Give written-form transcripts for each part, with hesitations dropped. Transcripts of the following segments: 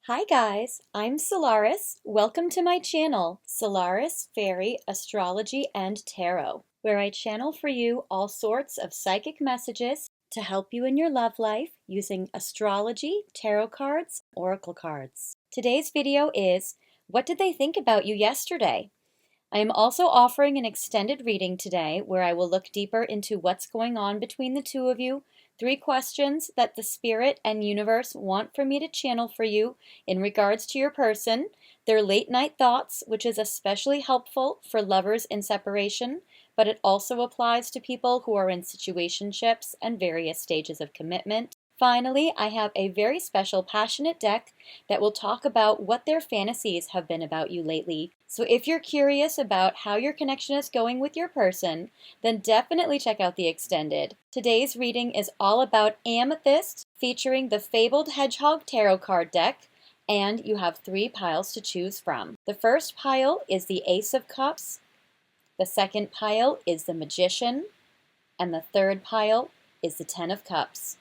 Hi guys, I'm Solaris. Welcome to my channel, Solaris Fairy Astrology and Tarot, where I channel for you all sorts of psychic messages to help you in your love life using astrology, tarot cards, oracle cards. Today's video is, what did they think about you yesterday? I am also offering an extended reading today where I will look deeper into what's going on between the two of you, 3 questions that the spirit and universe want for me to channel for you in regards to your person, their late night thoughts, which is especially helpful for lovers in separation, but it also applies to people who are in situationships and various stages of commitment. Finally, I have a very special passionate deck that will talk about what their fantasies have been about you lately. So if you're curious about how your connection is going with your person, then definitely check out the extended. Today's reading is all about Amethyst, featuring the Fabled Hedgehog Tarot card deck, and you have 3 piles to choose from. The first pile is the Ace of Cups, the second pile is the Magician, and the third pile is the Ten of Cups.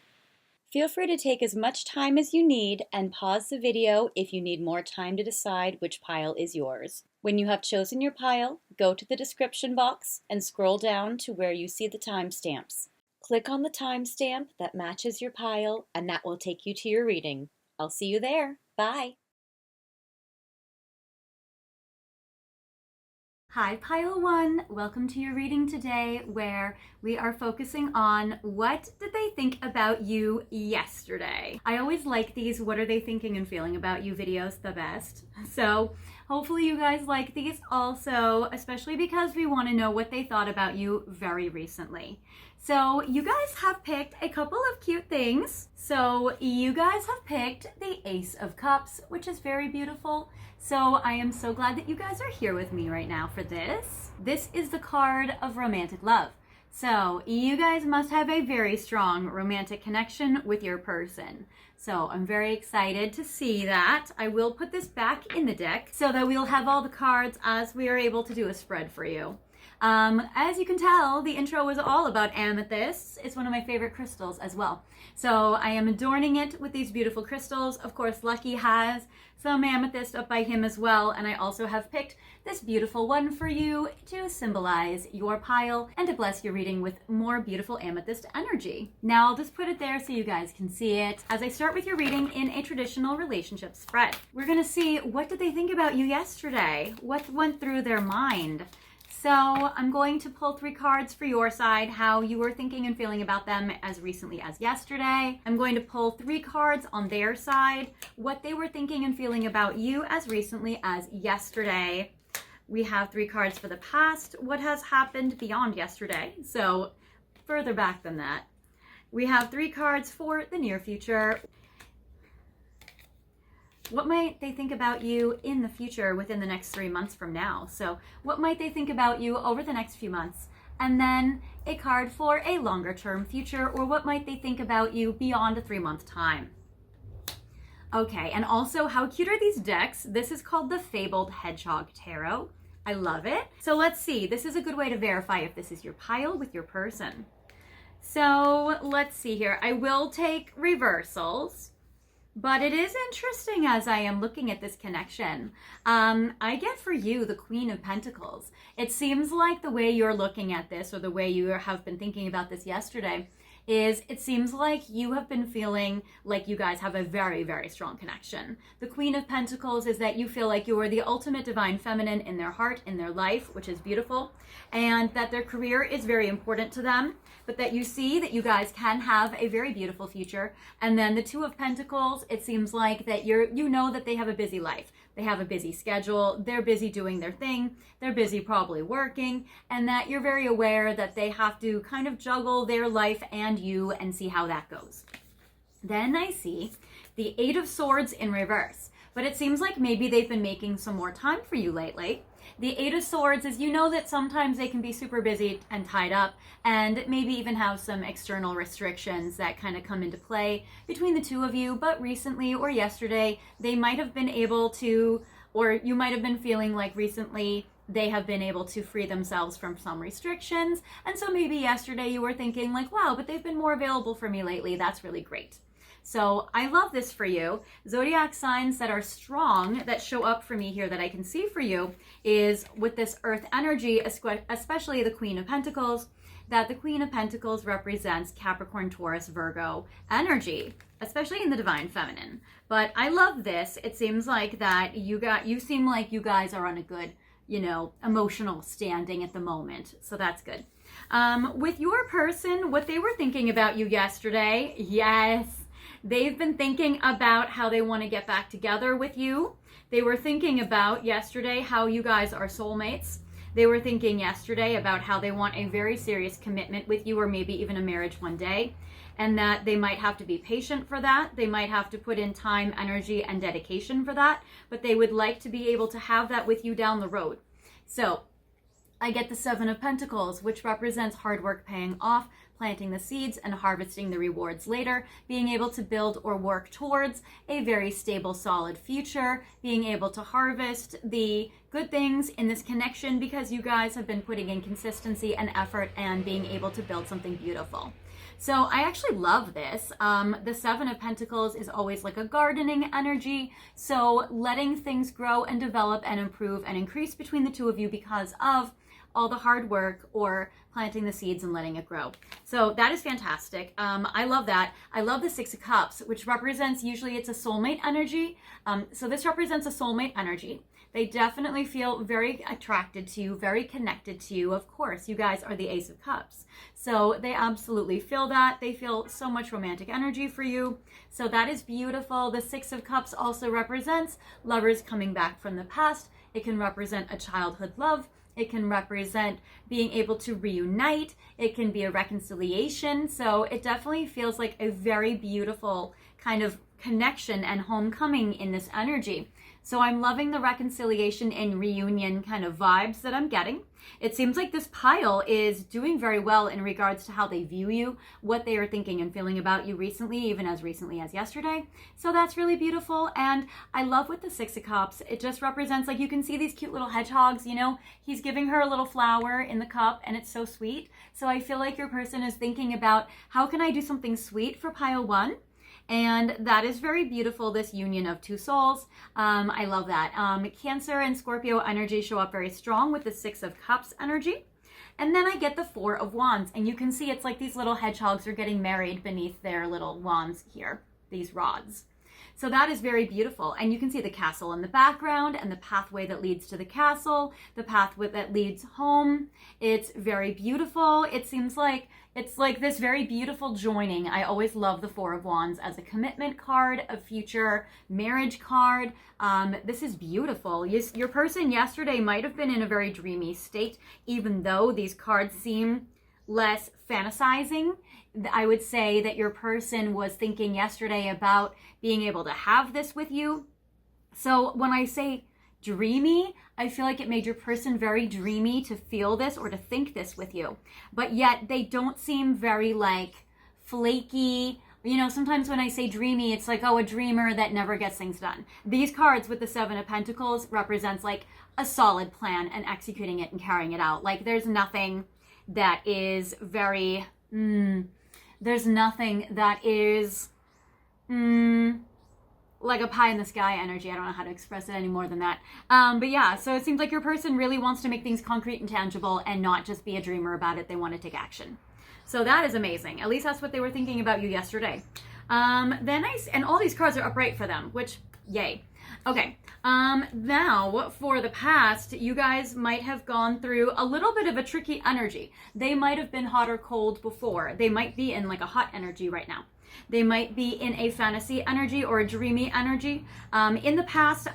Feel free to take as much time as you need and pause the video if you need more time to decide which pile is yours. When you have chosen your pile, go to the description box and scroll down to where you see the timestamps. Click on the timestamp that matches your pile and that will take you to your reading. I'll see you there. Bye! Hi Pile 1, welcome to your reading today where we are focusing on what did they think about you yesterday. I always like these what are they thinking and feeling about you videos the best. So hopefully you guys like these also, especially because we want to know what they thought about you very recently. So you guys have picked a couple of cute things. So you guys have picked the Ace of Cups, which is very beautiful. So I am so glad that you guys are here with me right now for this. This is the card of romantic love. So you guys must have a very strong romantic connection with your person. So I'm very excited to see that. I will put this back in the deck so that we'll have all the cards as we are able to do a spread for you. As you can tell, the intro was all about amethysts. It's one of my favorite crystals as well. So I am adorning it with these beautiful crystals. Of course, Lucky has some amethyst up by him as well. And I also have picked this beautiful one for you to symbolize your pile and to bless your reading with more beautiful amethyst energy. Now I'll just put it there so you guys can see it. As I start with your reading in a traditional relationship spread, we're gonna see what did they think about you yesterday? What went through their mind? So I'm going to pull 3 cards for your side, how you were thinking and feeling about them as recently as yesterday. I'm going to pull 3 cards on their side, what they were thinking and feeling about you as recently as yesterday. We have 3 cards for the past, what has happened beyond yesterday, so further back than that. We have 3 cards for the near future. What might they think about you in the future within the next 3 months from now? So what might they think about you over the next few months? And then a card for a longer term future, or what might they think about you beyond a 3-month time? Okay, and also how cute are these decks? This is called the Fabled Hedgehog Tarot. I love it. So let's see, this is a good way to verify if this is your pile with your person. So let's see here. I will take reversals. But it is interesting as I am looking at this connection. I get for you the Queen of Pentacles. It seems like the way you're looking at this, or the way you have been thinking about this yesterday, is it seems like you have been feeling like you guys have a very, very strong connection. The Queen of Pentacles is that you feel like you are the ultimate divine feminine in their heart, in their life, which is beautiful, and that their career is very important to them, but that you see that you guys can have a very beautiful future. And then the Two of Pentacles, it seems like that you know that they have a busy life. They have a busy schedule, they're busy doing their thing, they're busy probably working, and that you're very aware that they have to kind of juggle their life and you and see how that goes. Then I see the Eight of Swords in reverse, but it seems like maybe they've been making some more time for you lately. The Eight of Swords is, you know that sometimes they can be super busy and tied up and maybe even have some external restrictions that kind of come into play between the two of you, but recently or yesterday they might have been able to, or you might have been feeling like recently they have been able to free themselves from some restrictions. And so maybe yesterday you were thinking like, wow, but they've been more available for me lately. That's really great. So I love this for you. Zodiac signs that are strong, that show up for me here, that I can see for you, is with this earth energy, especially the Queen of Pentacles, that the Queen of Pentacles represents Capricorn, Taurus, Virgo energy, especially in the divine feminine. But I love this. It seems like that you seem like you guys are on a good, emotional standing at the moment. So that's good. With your person, what they were thinking about you yesterday, yes, they've been thinking about how they want to get back together with you. They were thinking about yesterday how you guys are soulmates. They were thinking yesterday about how they want a very serious commitment with you, or maybe even a marriage one day, and that they might have to be patient for that. They might have to put in time, energy, and dedication for that, but they would like to be able to have that with you down the road. So I get the Seven of Pentacles, which represents hard work paying off, planting the seeds and harvesting the rewards later, being able to build or work towards a very stable, solid future, being able to harvest the good things in this connection because you guys have been putting in consistency and effort and being able to build something beautiful. So I actually love this. The Seven of Pentacles is always like a gardening energy. So letting things grow and develop and improve and increase between the two of you because of all the hard work or planting the seeds and letting it grow. So that is fantastic. I love that. I love the Six of Cups, which represents, usually it's a soulmate energy. So this represents a soulmate energy. They definitely feel very attracted to you, very connected to you. Of course, you guys are the Ace of Cups. So they absolutely feel that. They feel so much romantic energy for you. So that is beautiful. The Six of Cups also represents lovers coming back from the past. It can represent a childhood love. It can represent being able to reunite. It can be a reconciliation. So it definitely feels like a very beautiful kind of connection and homecoming in this energy. So I'm loving the reconciliation and reunion kind of vibes that I'm getting. It seems like this pile is doing very well in regards to how they view you, what they are thinking and feeling about you recently, even as recently as yesterday. So that's really beautiful. And I love with the Six of Cups, it just represents, like, you can see these cute little hedgehogs, he's giving her a little flower in the cup and it's so sweet. So I feel like your person is thinking about, how can I do something sweet for pile one? And that is very beautiful, this union of two souls. I love that. Cancer and Scorpio energy show up very strong with the Six of Cups energy. And then I get the Four of Wands. And you can see it's like these little hedgehogs are getting married beneath their little wands here, these rods. So that is very beautiful. And you can see the castle in the background and the pathway that leads to the castle, the pathway that leads home. It's very beautiful. It seems like it's like this very beautiful joining. I always love the Four of Wands as a commitment card, a future marriage card. This is beautiful. Your person yesterday might have been in a very dreamy state, even though these cards seem less fantasizing. I would say that your person was thinking yesterday about being able to have this with you. So when I say dreamy, I feel like it made your person very dreamy to feel this or to think this with you. But yet they don't seem very like flaky. Sometimes when I say dreamy, it's like, oh, a dreamer that never gets things done. These cards with the Seven of Pentacles represents like a solid plan and executing it and carrying it out. Like there's nothing that is very, there's nothing that is, like a pie in the sky energy. I don't know how to express it any more than that. But yeah, so it seems like your person really wants to make things concrete and tangible and not just be a dreamer about it. They want to take action. So that is amazing. At least that's what they were thinking about you yesterday. And all these cards are upright for them, which, yay. Okay, now for the past, you guys might have gone through a little bit of a tricky energy. They might have been hot or cold before. They might be in like a hot energy right now. They might be in a fantasy energy or a dreamy energy. In the past,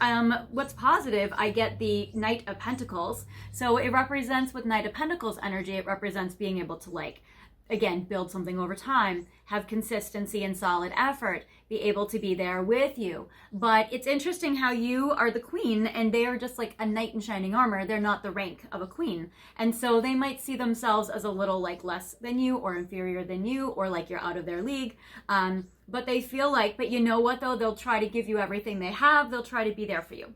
what's positive, I get the Knight of Pentacles. So it represents, with Knight of Pentacles energy, it represents being able to, like, again, build something over time, have consistency and solid effort, be able to be there with you. But it's interesting how you are the queen and they are just like a knight in shining armor. They're not the rank of a queen. And so they might see themselves as a little like less than you or inferior than you or like you're out of their league. But they feel like, but you know what though? They'll try to give you everything they have. They'll try to be there for you.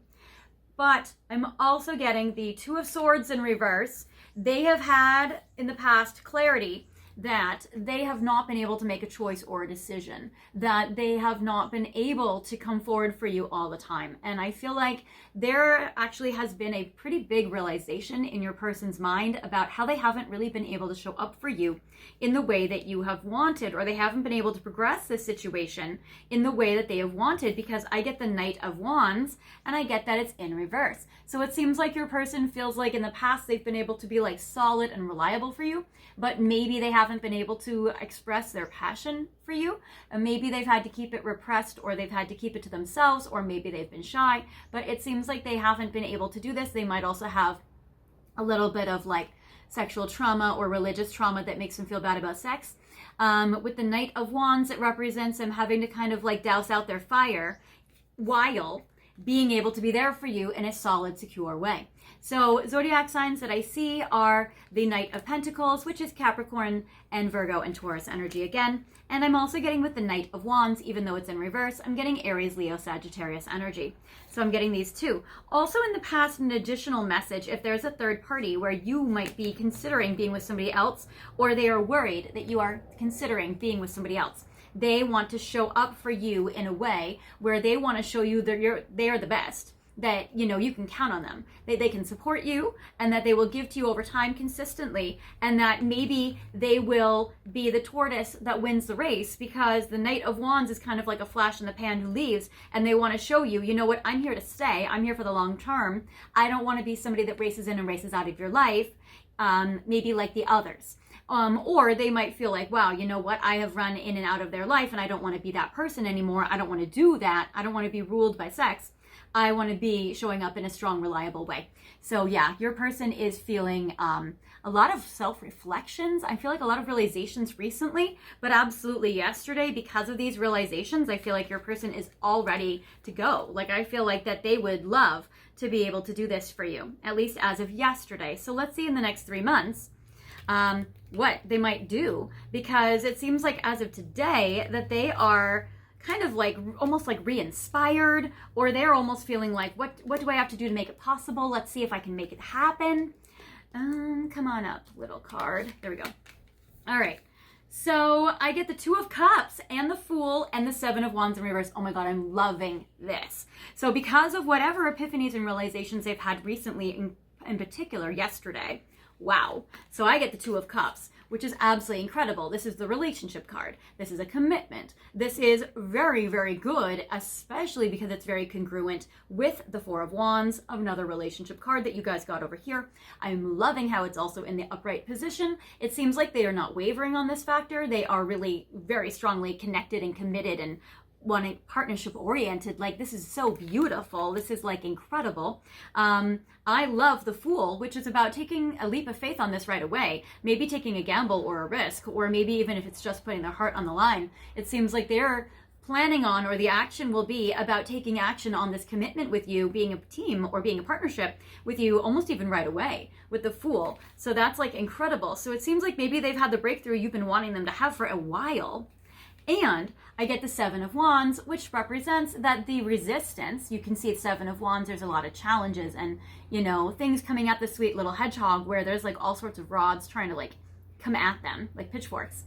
But I'm also getting the Two of Swords in reverse. They have had in the past clarity that they have not been able to make a choice or a decision, that they have not been able to come forward for you all the time. And I feel like there actually has been a pretty big realization in your person's mind about how they haven't really been able to show up for you in the way that you have wanted, or they haven't been able to progress this situation in the way that they have wanted, because I get the Knight of Wands and I get that it's in reverse. So it seems like your person feels like in the past they've been able to be like solid and reliable for you, but maybe they haven't been able to express their passion for you, and maybe they've had to keep it repressed, or they've had to keep it to themselves, or maybe they've been shy, but it seems like they haven't been able to do this. They might also have a little bit of like sexual trauma or religious trauma that makes them feel bad about sex. With the Knight of Wands, it represents them having to kind of like douse out their fire while being able to be there for you in a solid, secure way. So zodiac signs that I see are the Knight of Pentacles, which is Capricorn and Virgo and Taurus energy again. And I'm also getting with the Knight of Wands, even though it's in reverse, I'm getting Aries, Leo, Sagittarius energy. So I'm getting these two. Also in the past, an additional message, if there's a third party where you might be considering being with somebody else, or they are worried that you are considering being with somebody else. They want to show up for you in a way where they want to show you that they are the best, that you can count on them, they can support you, and that they will give to you over time consistently, and that maybe they will be the tortoise that wins the race, because the Knight of Wands is kind of like a flash in the pan who leaves, and they want to show you, you know what, I'm here to stay, I'm here for the long term, I don't want to be somebody that races in and races out of your life, maybe like the others. Or they might feel like, wow, you know what, I have run in and out of their life and I don't want to be that person anymore. I don't want to do that. I don't want to be ruled by sex. I want to be showing up in a strong, reliable way. So yeah, your person is feeling a lot of self-reflections. I feel like a lot of realizations recently, but absolutely yesterday, because of these realizations, I feel like your person is all ready to go. Like I feel like that they would love to be able to do this for you, at least as of yesterday. So let's see in the next 3 months what they might do, because it seems like as of today that they are kind of like almost like re-inspired, or they're almost feeling like, what do I have to do to make it possible? Let's see if I can make it happen. Come on up, little card. There we go. All right. So I get the Two of Cups and the Fool and the Seven of Wands in reverse. Oh my God, I'm loving this. So because of whatever epiphanies and realizations they've had recently, in particular yesterday, wow. So I get the Two of Cups, which is absolutely incredible. This is the relationship card. This is a commitment. This is very, very good, especially because it's very congruent with the Four of Wands, another relationship card that you guys got over here. I'm loving how it's also in the upright position. It seems like they are not wavering on this factor. They are really very strongly connected and committed and wanting partnership oriented. Like, this is so beautiful. This is like incredible. I love the Fool, which is about taking a leap of faith on this right away, maybe taking a gamble or a risk, or maybe even if it's just putting their heart on the line. It seems like they're planning on, or the action will be about taking action on this commitment with you, being a team or being a partnership with you almost even right away with the Fool. So that's like incredible. So it seems like maybe they've had the breakthrough you've been wanting them to have for a while. And I get the Seven of Wands, which represents that the resistance, you can see the Seven of Wands, there's a lot of challenges and, things coming at the sweet little hedgehog where there's like all sorts of rods trying to like come at them, like pitchforks.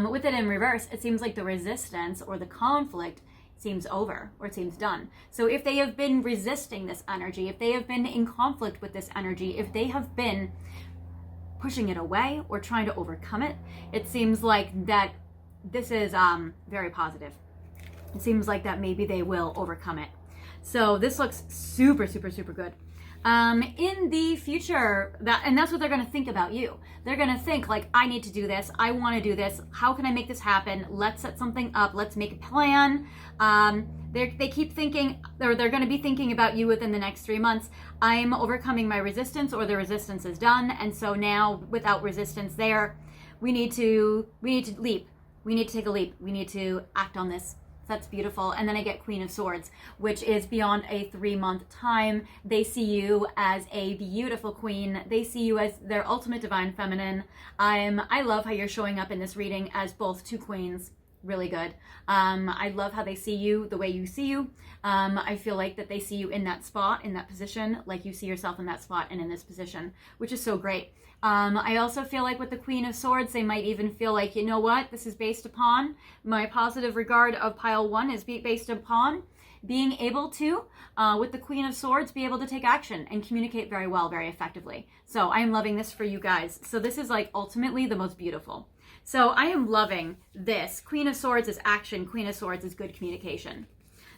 With it in reverse, it seems like the resistance or the conflict seems over, or it seems done. So if they have been resisting this energy, if they have been in conflict with this energy, if they have been pushing it away or trying to overcome it, it seems like that this is very positive. It seems like that maybe they will overcome it. So this looks super, super, super good. In the future, that's what they're going to think about you. They're going to think like, I need to do this. I want to do this. How can I make this happen? Let's set something up. Let's make a plan. They keep thinking, or they're going to be thinking about you within the next 3 months. I'm overcoming my resistance, or the resistance is done. And so now without resistance there, we need to leap. We need to take a leap. We need to act on this. That's beautiful. And then I get Queen of Swords, which is beyond a 3-month time. They see you as a beautiful queen. They see you as their ultimate divine feminine. I love how you're showing up in this reading as both two queens really good. I love how they see you the way you see you. I feel like that they see you in that spot, in that position, like you see yourself in that spot and in this position, which is so great. I also feel like with the Queen of Swords, they might even feel like, you know what, this is based upon, my positive regard of pile 1 is based upon being able to, with the Queen of Swords, be able to take action and communicate very well, very effectively. So I am loving this for you guys. So this is like ultimately the most beautiful. So I am loving this. Queen of Swords is action. Queen of Swords is good communication.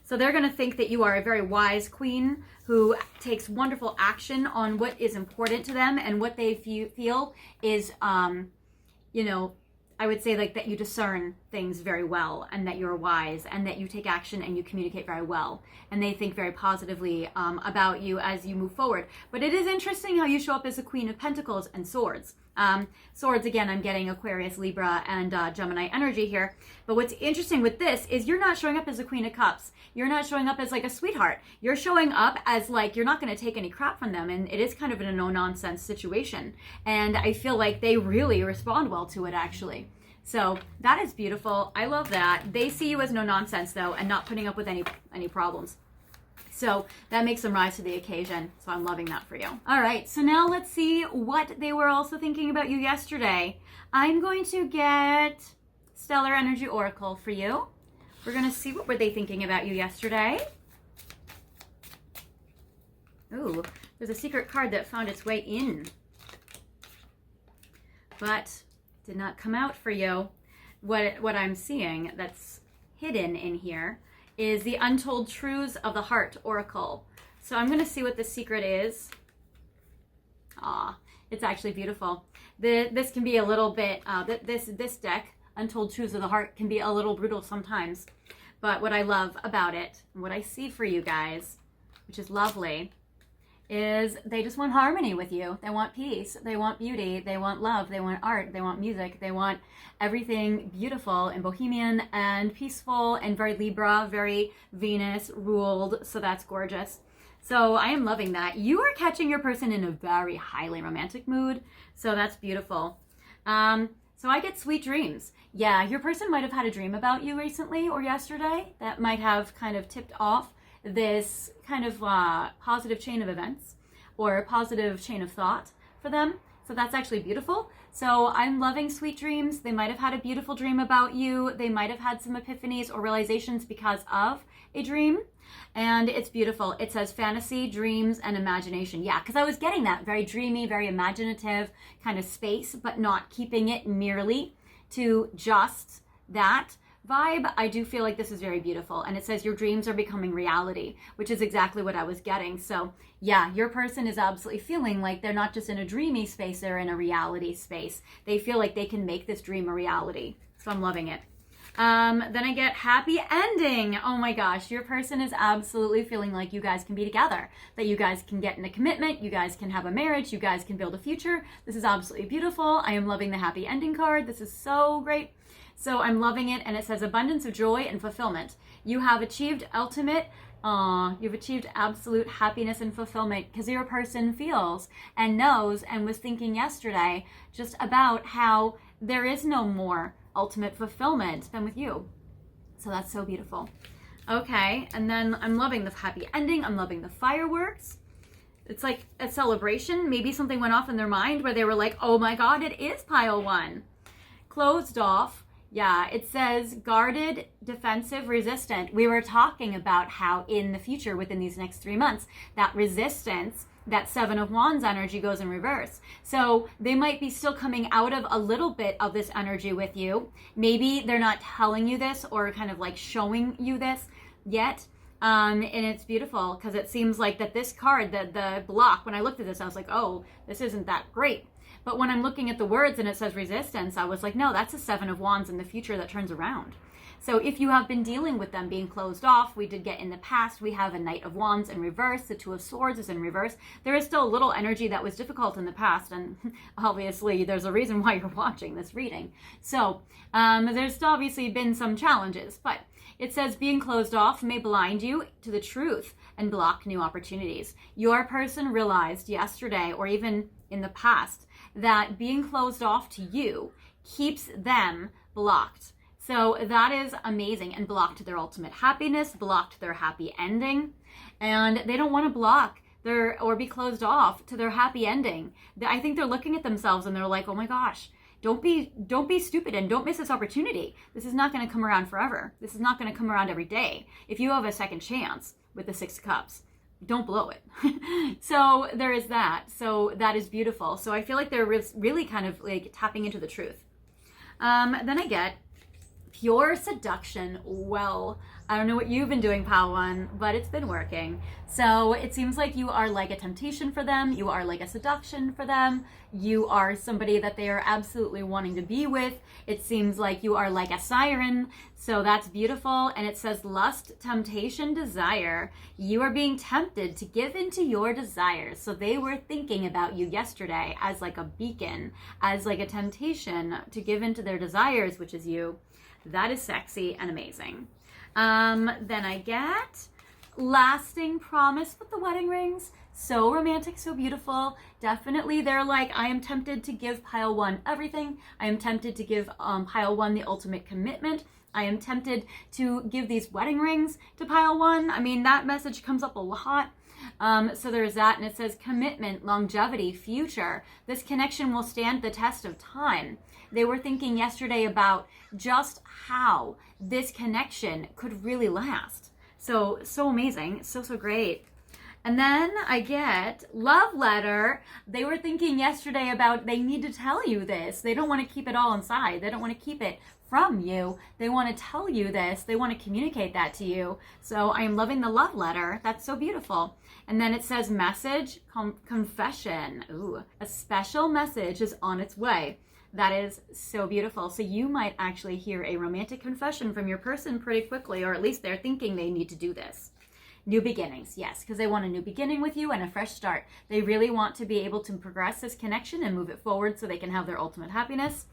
So they're going to think that you are a very wise queen who takes wonderful action on what is important to them and what they feel is, you know, I would say like that you discern things very well and that you're wise and that you take action and you communicate very well. And they think very positively about you as you move forward. But it is interesting how you show up as a Queen of Pentacles and Swords. Swords, again, I'm getting Aquarius, Libra, and Gemini energy here. But what's interesting with this is you're not showing up as a Queen of Cups. You're not showing up as like a sweetheart. You're showing up as like you're not going to take any crap from them. And it is kind of a no-nonsense situation. And I feel like they really respond well to it, actually. So that is beautiful. I love that. They see you as no nonsense, though, and not putting up with any problems. So that makes them rise to the occasion. So I'm loving that for you. All right. So now let's see what they were also thinking about you yesterday. I'm going to get Stellar Energy Oracle for you. We're going to see what were they thinking about you yesterday. Ooh, there's a secret card that found its way in, but did not come out for you. What I'm seeing that's hidden in here is the Untold Truths of the Heart Oracle. So I'm going to see what the secret is. It's actually beautiful. This can be a little bit, this deck, Untold Truths of the Heart, can be a little brutal sometimes. But what I love about it, and what I see for you guys, which is lovely, is they just want harmony with you. They want peace. They want beauty. They want love. They want art. They want music. They want everything beautiful and bohemian and peaceful and very Libra, very Venus ruled. So that's gorgeous. So I am loving that. You are catching your person in a very highly romantic mood. So that's beautiful. So I get sweet dreams. Yeah, your person might have had a dream about you recently or yesterday that might have kind of tipped off this kind of positive chain of events or a positive chain of thought for them. So that's actually beautiful. So I'm loving sweet dreams. They might have had a beautiful dream about you. They might have had some epiphanies or realizations because of a dream. And it's beautiful. It says fantasy, dreams, and imagination. Yeah, because I was getting that very dreamy, very imaginative kind of space, but not keeping it merely to just that vibe. I do feel like this is very beautiful. And it says your dreams are becoming reality, which is exactly what I was getting. So yeah, your person is absolutely feeling like they're not just in a dreamy space, they're in a reality space. They feel like they can make this dream a reality. So I'm loving it. Then I get happy ending. Oh my gosh, your person is absolutely feeling like you guys can be together, that you guys can get in a commitment, you guys can have a marriage, you guys can build a future. This is absolutely beautiful. I am loving the happy ending card. This is so great. So I'm loving it, and it says abundance of joy and fulfillment. You have achieved you've achieved absolute happiness and fulfillment because your person feels and knows and was thinking yesterday just about how there is no more ultimate fulfillment than with you. So that's so beautiful. Okay, and then I'm loving the happy ending. I'm loving the fireworks. It's like a celebration. Maybe something went off in their mind where they were like, oh my God, it is pile 1. Closed off. Yeah, it says guarded, defensive, resistant. We were talking about how in the future, within these next 3 months, that resistance, that 7 of Wands energy goes in reverse. So they might be still coming out of a little bit of this energy with you. Maybe they're not telling you this or kind of like showing you this yet. And it's beautiful because it seems like that this card, the block, when I looked at this, I was like, oh, this isn't that great. But when I'm looking at the words and it says resistance, I was like, no, that's a 7 of Wands in the future that turns around. So if you have been dealing with them being closed off, we did get in the past, we have a Knight of Wands in reverse, the 2 of Swords is in reverse. There is still a little energy that was difficult in the past, and obviously there's a reason why you're watching this reading. So there's still obviously been some challenges, but it says being closed off may blind you to the truth and block new opportunities. Your person realized yesterday or even in the past that being closed off to you keeps them blocked. So that is amazing, and blocked their ultimate happiness, blocked their happy ending, and they don't want to block or be closed off to their happy ending. I think they're looking at themselves and they're like, oh my gosh, don't be stupid and don't miss this opportunity. This is not going to come around forever. This is not going to come around every day. If you have a second chance with the 6 of Cups, don't blow it. So there is that. So that is beautiful. So I feel like they're really kind of like tapping into the truth. Then I get pure seduction. Well, I don't know what you've been doing, pile one, but it's been working. So it seems like you are like a temptation for them. You are like a seduction for them. You are somebody that they are absolutely wanting to be with. It seems like you are like a siren. So that's beautiful. And it says lust, temptation, desire. You are being tempted to give into your desires. So they were thinking about you yesterday as like a beacon, as like a temptation to give into their desires, which is you. That is sexy and amazing. Then I get lasting promise with the wedding rings. So romantic, so beautiful. Definitely they're like, I am tempted to give pile one everything. I am tempted to give pile one the ultimate commitment. I am tempted to give these wedding rings to pile one. I mean, that message comes up a lot. So there's that, and it says commitment, longevity, future. This connection will stand the test of time. They were thinking yesterday about just how this connection could really last. So amazing. So great. And then I get love letter. They were thinking yesterday about they need to tell you this. They don't want to keep it all inside. They don't want to keep it from you. They want to tell you this. They want to communicate that to you. So I am loving the love letter. That's so beautiful. And then it says message, confession. Ooh, a special message is on its way. That is so beautiful. So you might actually hear a romantic confession from your person pretty quickly, or at least they're thinking they need to do this. New beginnings, yes, because they want a new beginning with you and a fresh start. They really want to be able to progress this connection and move it forward so they can have their ultimate happiness.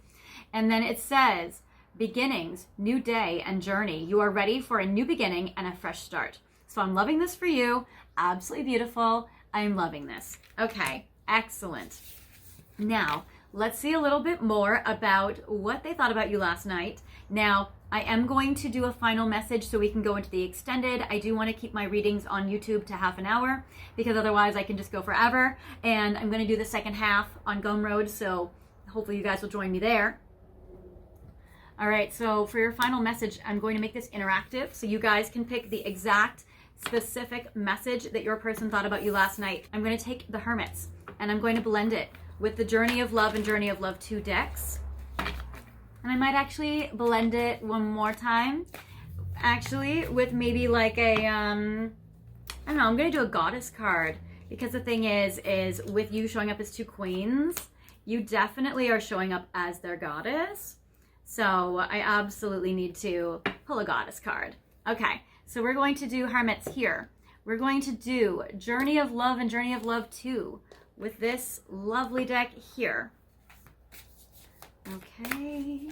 And then it says beginnings, new day and journey. You are ready for a new beginning and a fresh start. So I'm loving this for you. Absolutely beautiful. I'm loving this. Okay, excellent. Now, let's see a little bit more about what they thought about you last night. Now, I am going to do a final message so we can go into the extended. I do want to keep my readings on YouTube to half an hour because otherwise I can just go forever. And I'm going to do the second half on Gumroad, so hopefully you guys will join me there. All right, so for your final message, I'm going to make this interactive so you guys can pick the exact specific message that your person thought about you last night. I'm going to take the Hermits and I'm going to blend it with the Journey of Love and Journey of Love 2 decks. And I might actually blend it one more time, actually, with maybe like a, I don't know, I'm going to do a Goddess card. Because the thing is with you showing up as 2 queens, you definitely are showing up as their goddess. So I absolutely need to pull a Goddess card. Okay, so we're going to do Hermits here. We're going to do Journey of Love and Journey of Love 2 with this lovely deck here. Okay.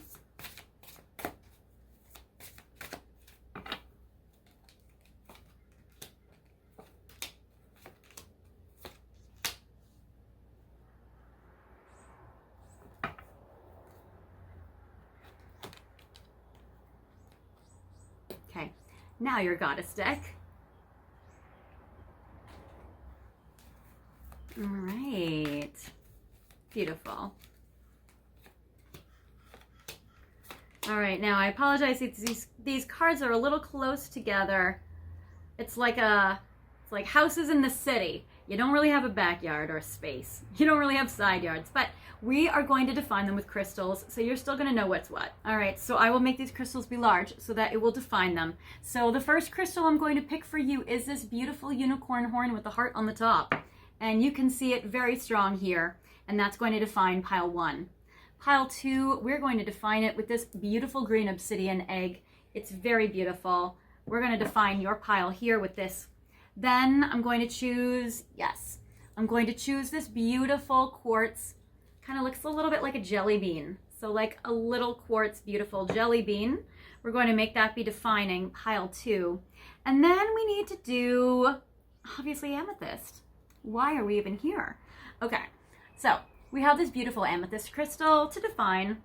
Okay, now your Goddess deck. All right, beautiful. All right, now I apologize. These cards are a little close together. It's like houses in the city. You don't really have a backyard or space. You don't really have side yards, but we are going to define them with crystals, so you're still going to know what's what. All right, so I will make these crystals be large so that it will define them. So the first crystal I'm going to pick for you is this beautiful unicorn horn with the heart on the top. And you can see it very strong here, and that's going to define pile 1. Pile 2, we're going to define it with this beautiful green obsidian egg. It's very beautiful. We're going to define your pile here with this. Then I'm going to choose, yes, I'm going to choose this beautiful quartz. Kind of looks a little bit like a jelly bean. So like a little quartz, beautiful jelly bean. We're going to make that be defining pile 2. And then we need to do, obviously, amethyst. Why are we even here? Okay, so we have this beautiful amethyst crystal to define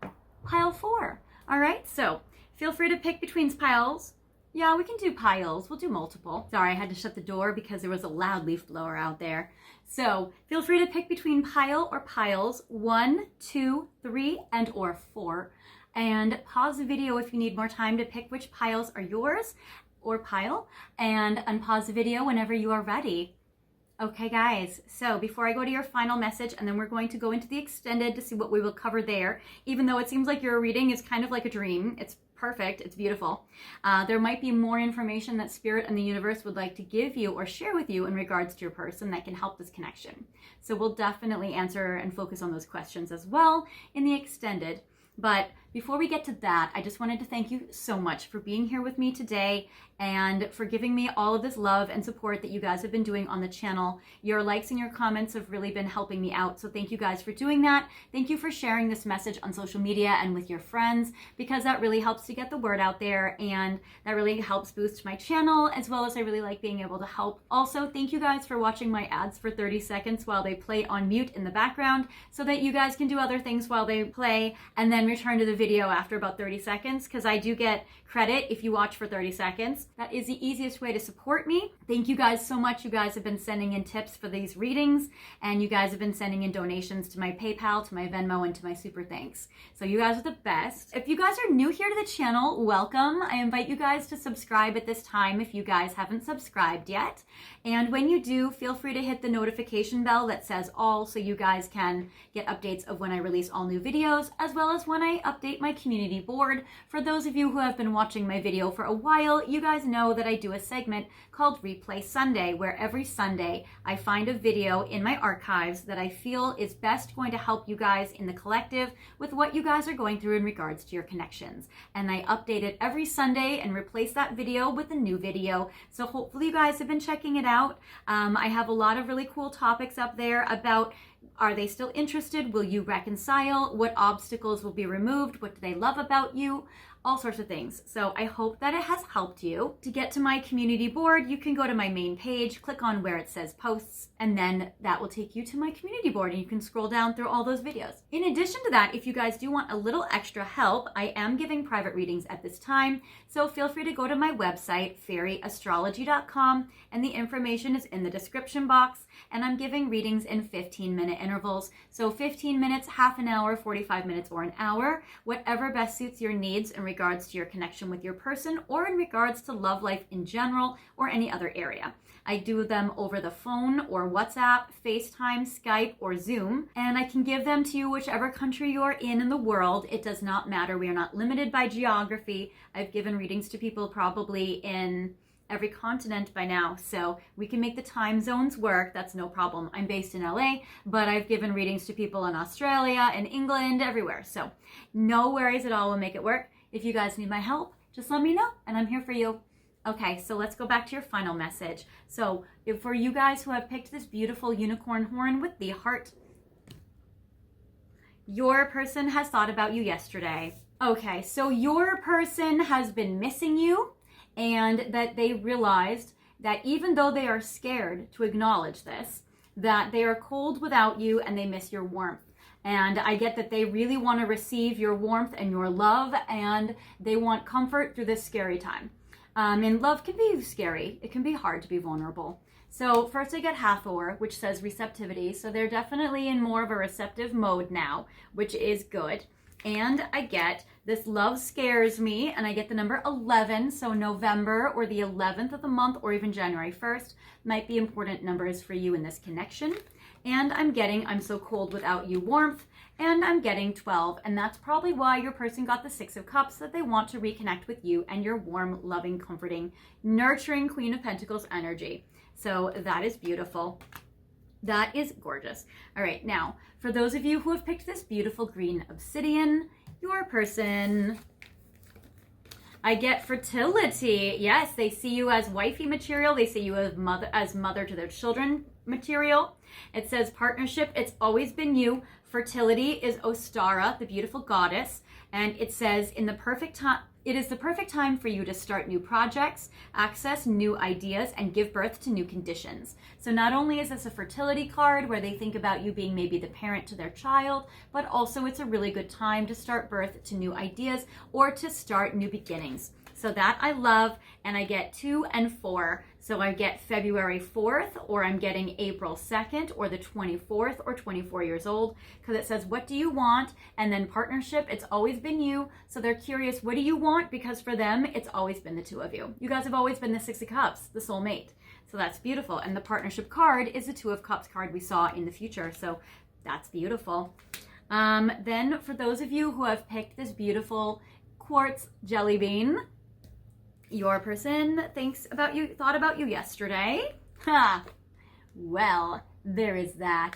pile 4. All right, so Feel free to pick between piles. Yeah, we can do piles. We'll do multiple. Sorry, I had to shut the door because there was a loud leaf blower out there. So feel free to pick between pile or piles 1, 2, 3, and or 4. And pause the video if you need more time to pick which piles are yours or pile, and unpause the video whenever you are ready. Okay guys, so before I go to your final message, and then we're going to go into the extended to see what we will cover there, even though it seems like your reading is kind of like a dream. It's perfect, it's beautiful. There might be more information that Spirit and the universe would like to give you or share with you in regards to your person that can help this connection. So we'll definitely answer and focus on those questions as well in the extended. But before we get to that, I just wanted to thank you so much for being here with me today and for giving me all of this love and support that you guys have been doing on the channel. Your likes and your comments have really been helping me out. So thank you guys for doing that. Thank you for sharing this message on social media and with your friends, because that really helps to get the word out there, and that really helps boost my channel, as well as I really like being able to help. Also, thank you guys for watching my ads for 30 seconds while they play on mute in the background, so that you guys can do other things while they play and then return to the video after about 30 seconds, because I do get credit if you watch for 30 seconds. That is the easiest way to support me. Thank you guys so much. You guys have been sending in tips for these readings, and you guys have been sending in donations to my PayPal, to my Venmo, and to my Super Thanks. So you guys are the best. If you guys are new here to the channel, welcome. I invite you guys to subscribe at this time if you guys haven't subscribed yet. And when you do, feel free to hit the notification bell that says all, so you guys can get updates of when I release all new videos, as well as when I update my community board. For those of you who have been watching my video for a while, you guys know that I do a segment called Replay Sunday, where every Sunday I find a video in my archives that I feel is best going to help you guys in the collective with what you guys are going through in regards to your connections. And I update it every Sunday and replace that video with a new video. So hopefully you guys have been checking it out. I have a lot of really cool topics up there about: are they still interested? Will you reconcile? What obstacles will be removed? What do they love about you? All sorts of things. So I hope that it has helped you. To get to my community board, you can go to my main page, click on where it says posts, and then that will take you to my community board, and you can scroll down through all those videos. In addition to that, if you guys do want a little extra help, I am giving private readings at this time. So feel free to go to my website, fairyastrology.com, and the information is in the description box. And I'm giving readings in 15-minute intervals. So 15 minutes, half an hour, 45 minutes, or an hour, whatever best suits your needs in regards to your connection with your person, or in regards to love life in general, or any other area. I do them over the phone or WhatsApp, FaceTime, Skype, or Zoom, and I can give them to you whichever country you're in the world. It does not matter. We are not limited by geography. I've given readings to people probably in every continent by now, so we can make the time zones work. That's no problem. I'm based in LA, but I've given readings to people in Australia and England, everywhere. So no worries at all. We'll make it work. If you guys need my help, just let me know, and I'm here for you. Okay, so let's go back to your final message. So for you guys who have picked this beautiful unicorn horn with the heart, your person has thought about you yesterday. Okay, so your person has been missing you, and that they realized that even though they are scared to acknowledge this, that they are cold without you and they miss your warmth. And I get that they really want to receive your warmth and your love, and they want comfort through this scary time. And love can be scary. It can be hard to be vulnerable. So first I get Hathor, which says receptivity. So they're definitely in more of a receptive mode now, which is good. And I get this love scares me, and I get the number 11. So November, or the 11th of the month, or even January 1st might be important numbers for you in this connection. And I'm getting I'm so cold without you warmth, and I'm getting 12. And that's probably why your person got the 6 of Cups, that they want to reconnect with you and your warm, loving, comforting, nurturing Queen of Pentacles energy. So that is beautiful. That is gorgeous. All right, now, for those of you who have picked this beautiful green obsidian, your person, I get fertility. Yes, they see you as wifey material. They see you as mother to their children material. It says partnership. It's always been you. Fertility is Ostara, the beautiful goddess. And it says in the perfect time, It is the perfect time for you to start new projects, access new ideas, and give birth to new conditions. So not only is this a fertility card where they think about you being maybe the parent to their child, but also it's a really good time to start birth to new ideas or to start new beginnings. So that I love, and I get 2 and 4. So I get February 4th, or I'm getting April 2nd, or the 24th, or 24 years old, because it says, what do you want? And then partnership, it's always been you. So they're curious, what do you want? Because for them, it's always been the two of you. You guys have always been the 6 of Cups, the soulmate. So that's beautiful. And the partnership card is the 2 of Cups card we saw in the future. So that's beautiful. Then for those of you who have picked this beautiful quartz jelly bean, your person thought about you yesterday. Ha! Well, there is that.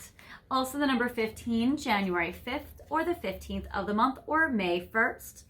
Also the number 15, January 5th, or the 15th of the month, or May 1st.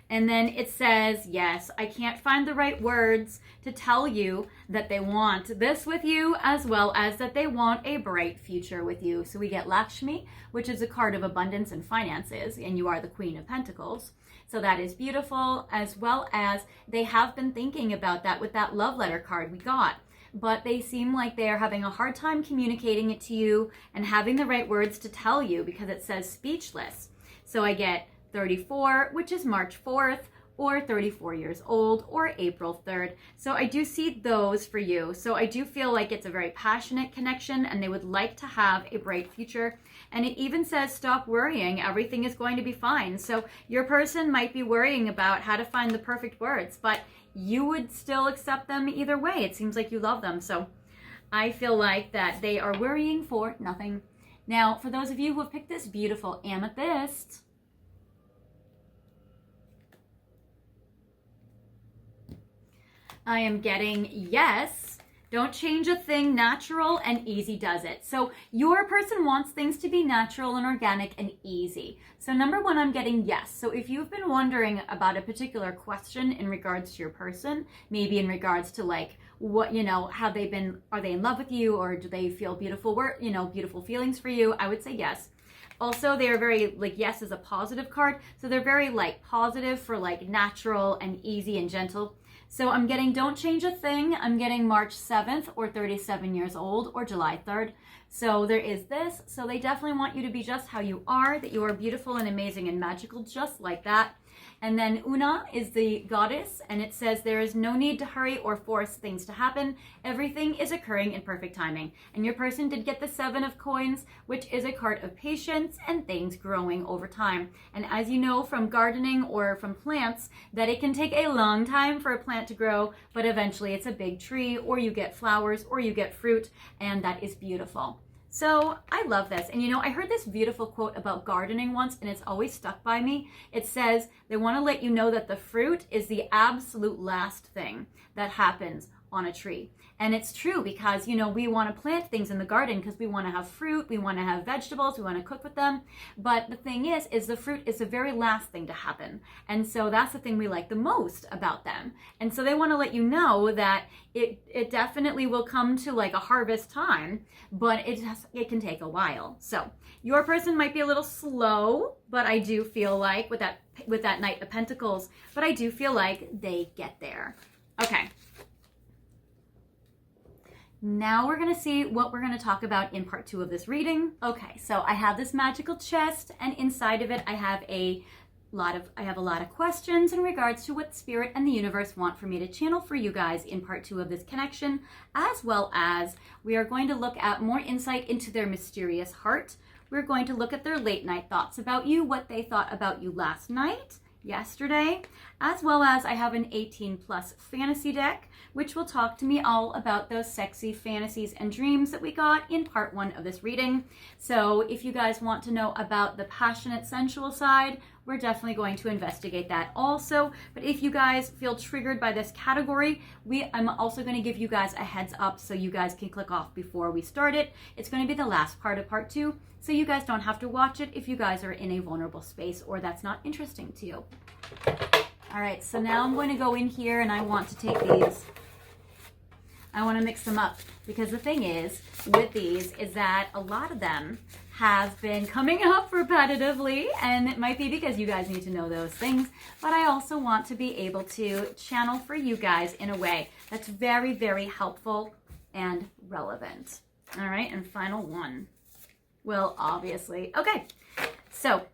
And then it says, yes, I can't find the right words to tell you that they want this with you, as well as that they want a bright future with you. So we get Lakshmi, which is a card of abundance and finances, and you are the Queen of Pentacles. So that is beautiful, as well as they have been thinking about that with that love letter card we got. But they seem like they are having a hard time communicating it to you and having the right words to tell you, because it says speechless. So I get 34, which is March 4th, or 34 years old, or April 3rd. So I do see those for you. So I do feel like it's a very passionate connection, and they would like to have a bright future. And it even says, stop worrying, everything is going to be fine. So your person might be worrying about how to find the perfect words, but you would still accept them either way. It seems like you love them. So I feel like that they are worrying for nothing. Now, for those of you who have picked this beautiful amethyst, I am getting yes. Don't change a thing, natural and easy does it. So your person wants things to be natural and organic and easy. So number 1, I'm getting yes. So if you've been wondering about a particular question in regards to your person, maybe in regards to like what, have they been, are they in love with you, or do they feel beautiful beautiful feelings for you? I would say yes. Also, they are very, yes is a positive card. So they're very positive for natural and easy and gentle. So I'm getting don't change a thing. I'm getting March 7th, or 37 years old, or July 3rd. So there is this. So they definitely want you to be just how you are, that you are beautiful and amazing and magical, just like that. And then Una is the goddess, and it says there is no need to hurry or force things to happen. Everything is occurring in perfect timing. And your person did get the 7 of coins, which is a card of patience and things growing over time. And as you know from gardening or from plants, that it can take a long time for a plant to grow, but eventually it's a big tree, or you get flowers, or you get fruit, and that is beautiful. So I love this. And I heard this beautiful quote about gardening once, and it's always stuck by me. It says, they want to let you know that the fruit is the absolute last thing that happens on a tree. And it's true, because, we want to plant things in the garden because we want to have fruit, we want to have vegetables, we want to cook with them. But the thing is the fruit is the very last thing to happen. And so that's the thing we like the most about them. And so they want to let you know that it definitely will come to a harvest time, but it can take a while. So your person might be a little slow, but I do feel like with that Knight of Pentacles, but I do feel like they get there. Okay. Now we're going to see what we're going to talk about in part 2 of this reading. Okay, so I have this magical chest, and inside of it I have a lot of questions in regards to what Spirit and the universe want for me to channel for you guys in part 2 of this connection, as well as we are going to look at more insight into their mysterious heart. We're going to look at their late night thoughts about you, what they thought about you last night, yesterday, as well as I have an 18+ fantasy deck, which will talk to me all about those sexy fantasies and dreams that we got in part 1 of this reading. So if you guys want to know about the passionate sensual side, we're definitely going to investigate that also. But if you guys feel triggered by this category, I'm also going to give you guys a heads up so you guys can click off before we start it. It's going to be the last part of part 2, so you guys don't have to watch it if you guys are in a vulnerable space or that's not interesting to you. All right, so now I'm going to go in here and I want to take these. I want to mix them up, because the thing is with these is that a lot of them has been coming up repetitively, and it might be because you guys need to know those things, but I also want to be able to channel for you guys in a way that's very, very helpful and relevant. All right, and final one. Well, obviously. Okay, so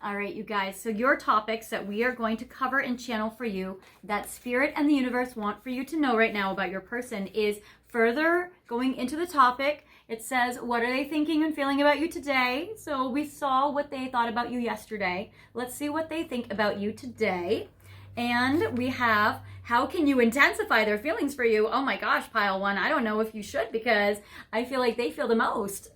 all right, you guys, so your topics that we are going to cover and channel for you that Spirit and the universe want for you to know right now about your person is further going into the topic. It says, what are they thinking and feeling about you today? So we saw what they thought about you yesterday. Let's see what they think about you today. And we have, how can you intensify their feelings for you? Oh my gosh, pile one, I don't know if you should, because I feel like they feel the most.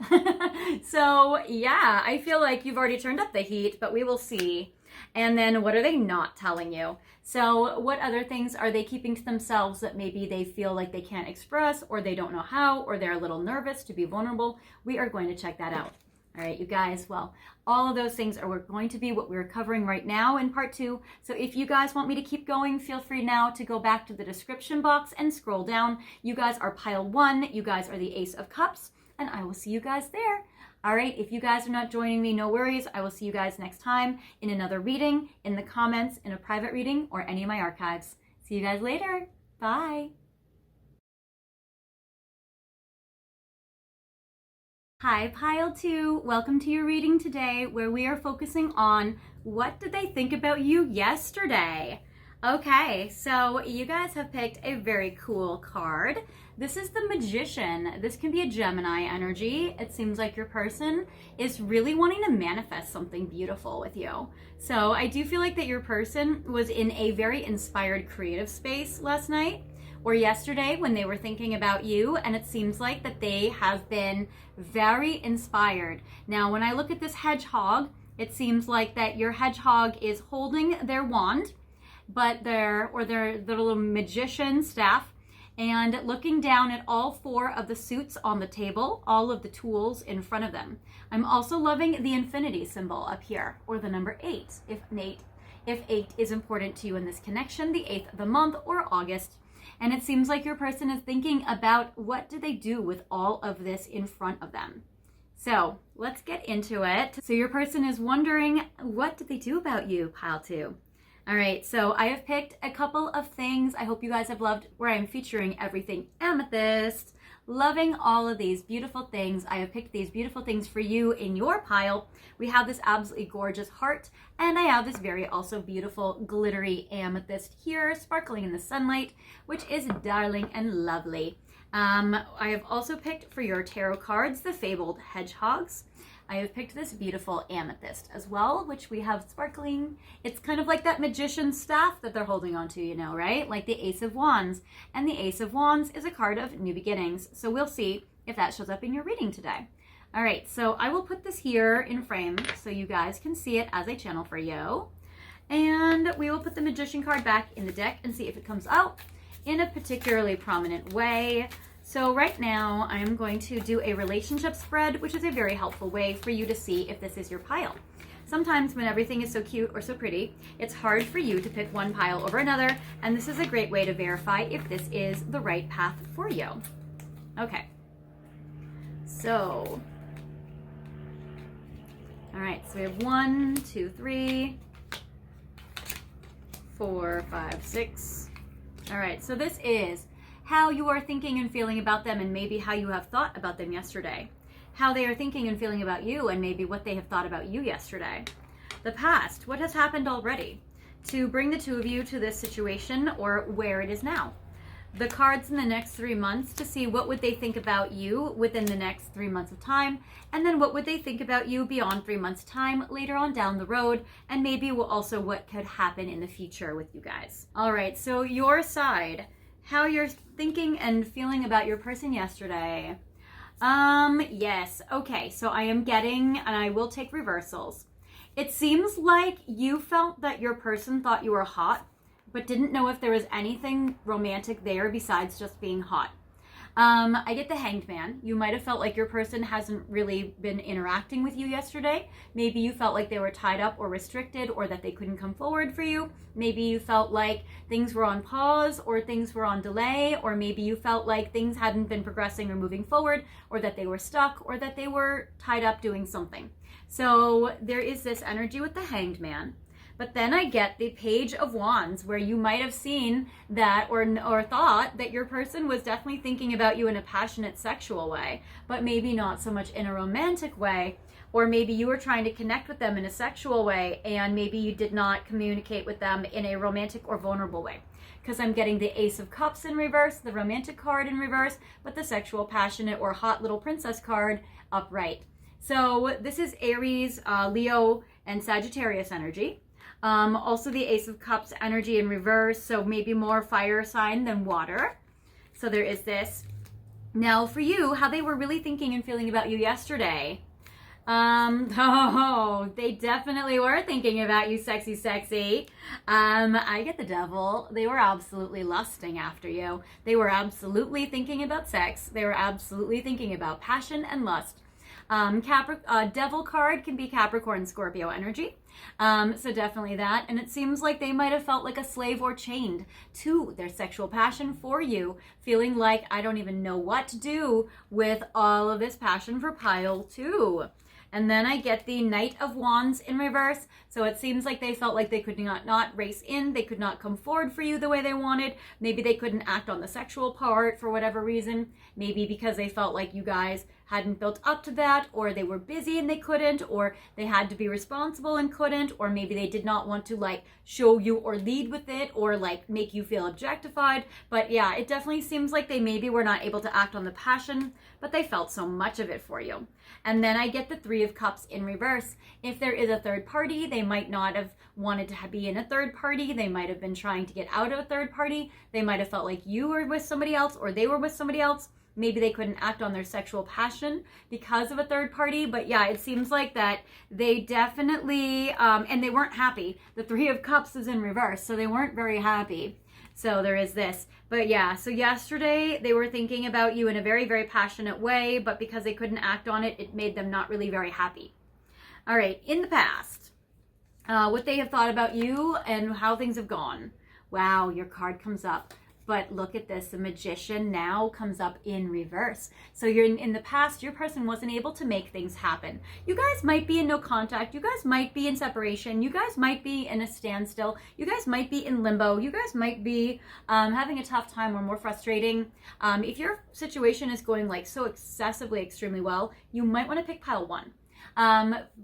So yeah, I feel like you've already turned up the heat, but we will see. And then what are they not telling you? So what other things are they keeping to themselves that maybe they feel like they can't express, or they don't know how, or they're a little nervous to be vulnerable? We are going to check that out. All right, you guys, well, all of those things are going to be what we're covering right now in part 2. So if you guys want me to keep going, feel free now to go back to the description box and scroll down. You guys are pile 1, you guys are the Ace of Cups, and I will see you guys there. All right, if you guys are not joining me, no worries. I will see you guys next time in another reading, in the comments, in a private reading, or any of my archives. See you guys later. Bye. Hi, pile 2. Welcome to your reading today, where we are focusing on what did they think about you yesterday. Okay, so you guys have picked a very cool card. This is the Magician. This can be a Gemini energy. It seems like your person is really wanting to manifest something beautiful with you. So I do feel like that your person was in a very inspired creative space last night or yesterday when they were thinking about you, and it seems like that they have been very inspired. Now, when I look at this hedgehog, it seems like that your hedgehog is holding their wand, but their little magician staff, and looking down at all 4 of the suits on the table, all of the tools in front of them. I'm also loving the infinity symbol up here, or the number 8, if 8 is important to you in this connection, the 8th of the month or August. And it seems like your person is thinking about what do they do with all of this in front of them. So let's get into it. So your person is wondering, what did they do about you, pile 2? All right, so I have picked a couple of things. I hope you guys have loved where I'm featuring everything amethyst. Loving all of these beautiful things. I have picked these beautiful things for you in your pile. We have this absolutely gorgeous heart, and I have this very also beautiful glittery amethyst here, sparkling in the sunlight, which is darling and lovely. I have also picked for your tarot cards the fabled hedgehogs. I have picked this beautiful amethyst as well, which we have sparkling. It's kind of like that magician's staff that they're holding onto, you know, right? Like the Ace of Wands. And the Ace of Wands is a card of new beginnings. So we'll see if that shows up in your reading today. All right, so I will put this here in frame so you guys can see it as I channel for you. And we will put the magician card back in the deck and see if it comes out in a particularly prominent way. So right now I'm going to do a relationship spread, which is a very helpful way for you to see if this is your pile. Sometimes when everything is so cute or so pretty, it's hard for you to pick one pile over another, and this is a great way to verify if this is the right path for you. Okay, so, all right, so we have 1, 2, 3, 4, 5, 6. All right, so this is how you are thinking and feeling about them, and maybe how you have thought about them yesterday. How they are thinking and feeling about you, and maybe what they have thought about you yesterday. The past, what has happened already to bring the 2 of you to this situation or where it is now. The cards in the next 3 months to see what would they think about you within the next 3 months of time, and then what would they think about you beyond 3 months time later on down the road, and maybe also what could happen in the future with you guys. All right, so your side, how you're thinking and feeling about your person yesterday. Yes, okay, so I am getting, and I will take reversals. It seems like you felt that your person thought you were hot, but didn't know if there was anything romantic there besides just being hot. I get the Hanged Man. You might have felt like your person hasn't really been interacting with you yesterday. Maybe you felt like they were tied up or restricted, or that they couldn't come forward for you. Maybe you felt like things were on pause, or things were on delay, or maybe you felt like things hadn't been progressing or moving forward, or that they were stuck, or that they were tied up doing something. So there is this energy with the Hanged Man. But then I get the Page of Wands, where you might have seen that or thought that your person was definitely thinking about you in a passionate sexual way, but maybe not so much in a romantic way. Or maybe you were trying to connect with them in a sexual way, and maybe you did not communicate with them in a romantic or vulnerable way. Because I'm getting the Ace of Cups in reverse, the romantic card in reverse, but the sexual, passionate, or hot little princess card upright. So this is Aries, Leo, and Sagittarius energy. Also the Ace of Cups energy in reverse, so maybe more fire sign than water. So there is this. Now for you, how they were really thinking and feeling about you yesterday. They definitely were thinking about you, sexy. I get the Devil. They were absolutely lusting after you. They were absolutely thinking about sex. They were absolutely thinking about passion and lust. Devil card can be Capricorn, Scorpio energy. So definitely that. And it seems like they might have felt like a slave or chained to their sexual passion for you, feeling like I don't even know what to do with all of this passion for pile 2. And then I get the Knight of Wands in reverse. So it seems like they felt like they could not race in. They could not come forward for you the way they wanted. Maybe they couldn't act on the sexual part for whatever reason. Maybe because they felt like you guys hadn't built up to that, or they were busy and they couldn't, or they had to be responsible and couldn't, or maybe they did not want to like show you or lead with it, or like make you feel objectified. But yeah, it definitely seems like they maybe were not able to act on the passion, but they felt so much of it for you. And then I get the Three of Cups in reverse. If there is a third party, they might not have wanted to be in a third party. They might have been trying to get out of a third party. They might have felt like you were with somebody else, or they were with somebody else. Maybe they couldn't act on their sexual passion because of a third party. But yeah, it seems like that they definitely, and they weren't happy. The Three of Cups is in reverse, so they weren't very happy. So there is this. But yeah, so yesterday they were thinking about you in a very, very passionate way, but because they couldn't act on it, it made them not really very happy. All right, in the past, what they have thought about you and how things have gone. Wow, your card comes up. But look at this, the Magician now comes up in reverse. So you're in the past, your person wasn't able to make things happen. You guys might be in no contact. You guys might be in separation. You guys might be in a standstill. You guys might be in limbo. You guys might be having a tough time or more frustrating. If your situation is going like so excessively, extremely well, you might want to pick pile 1.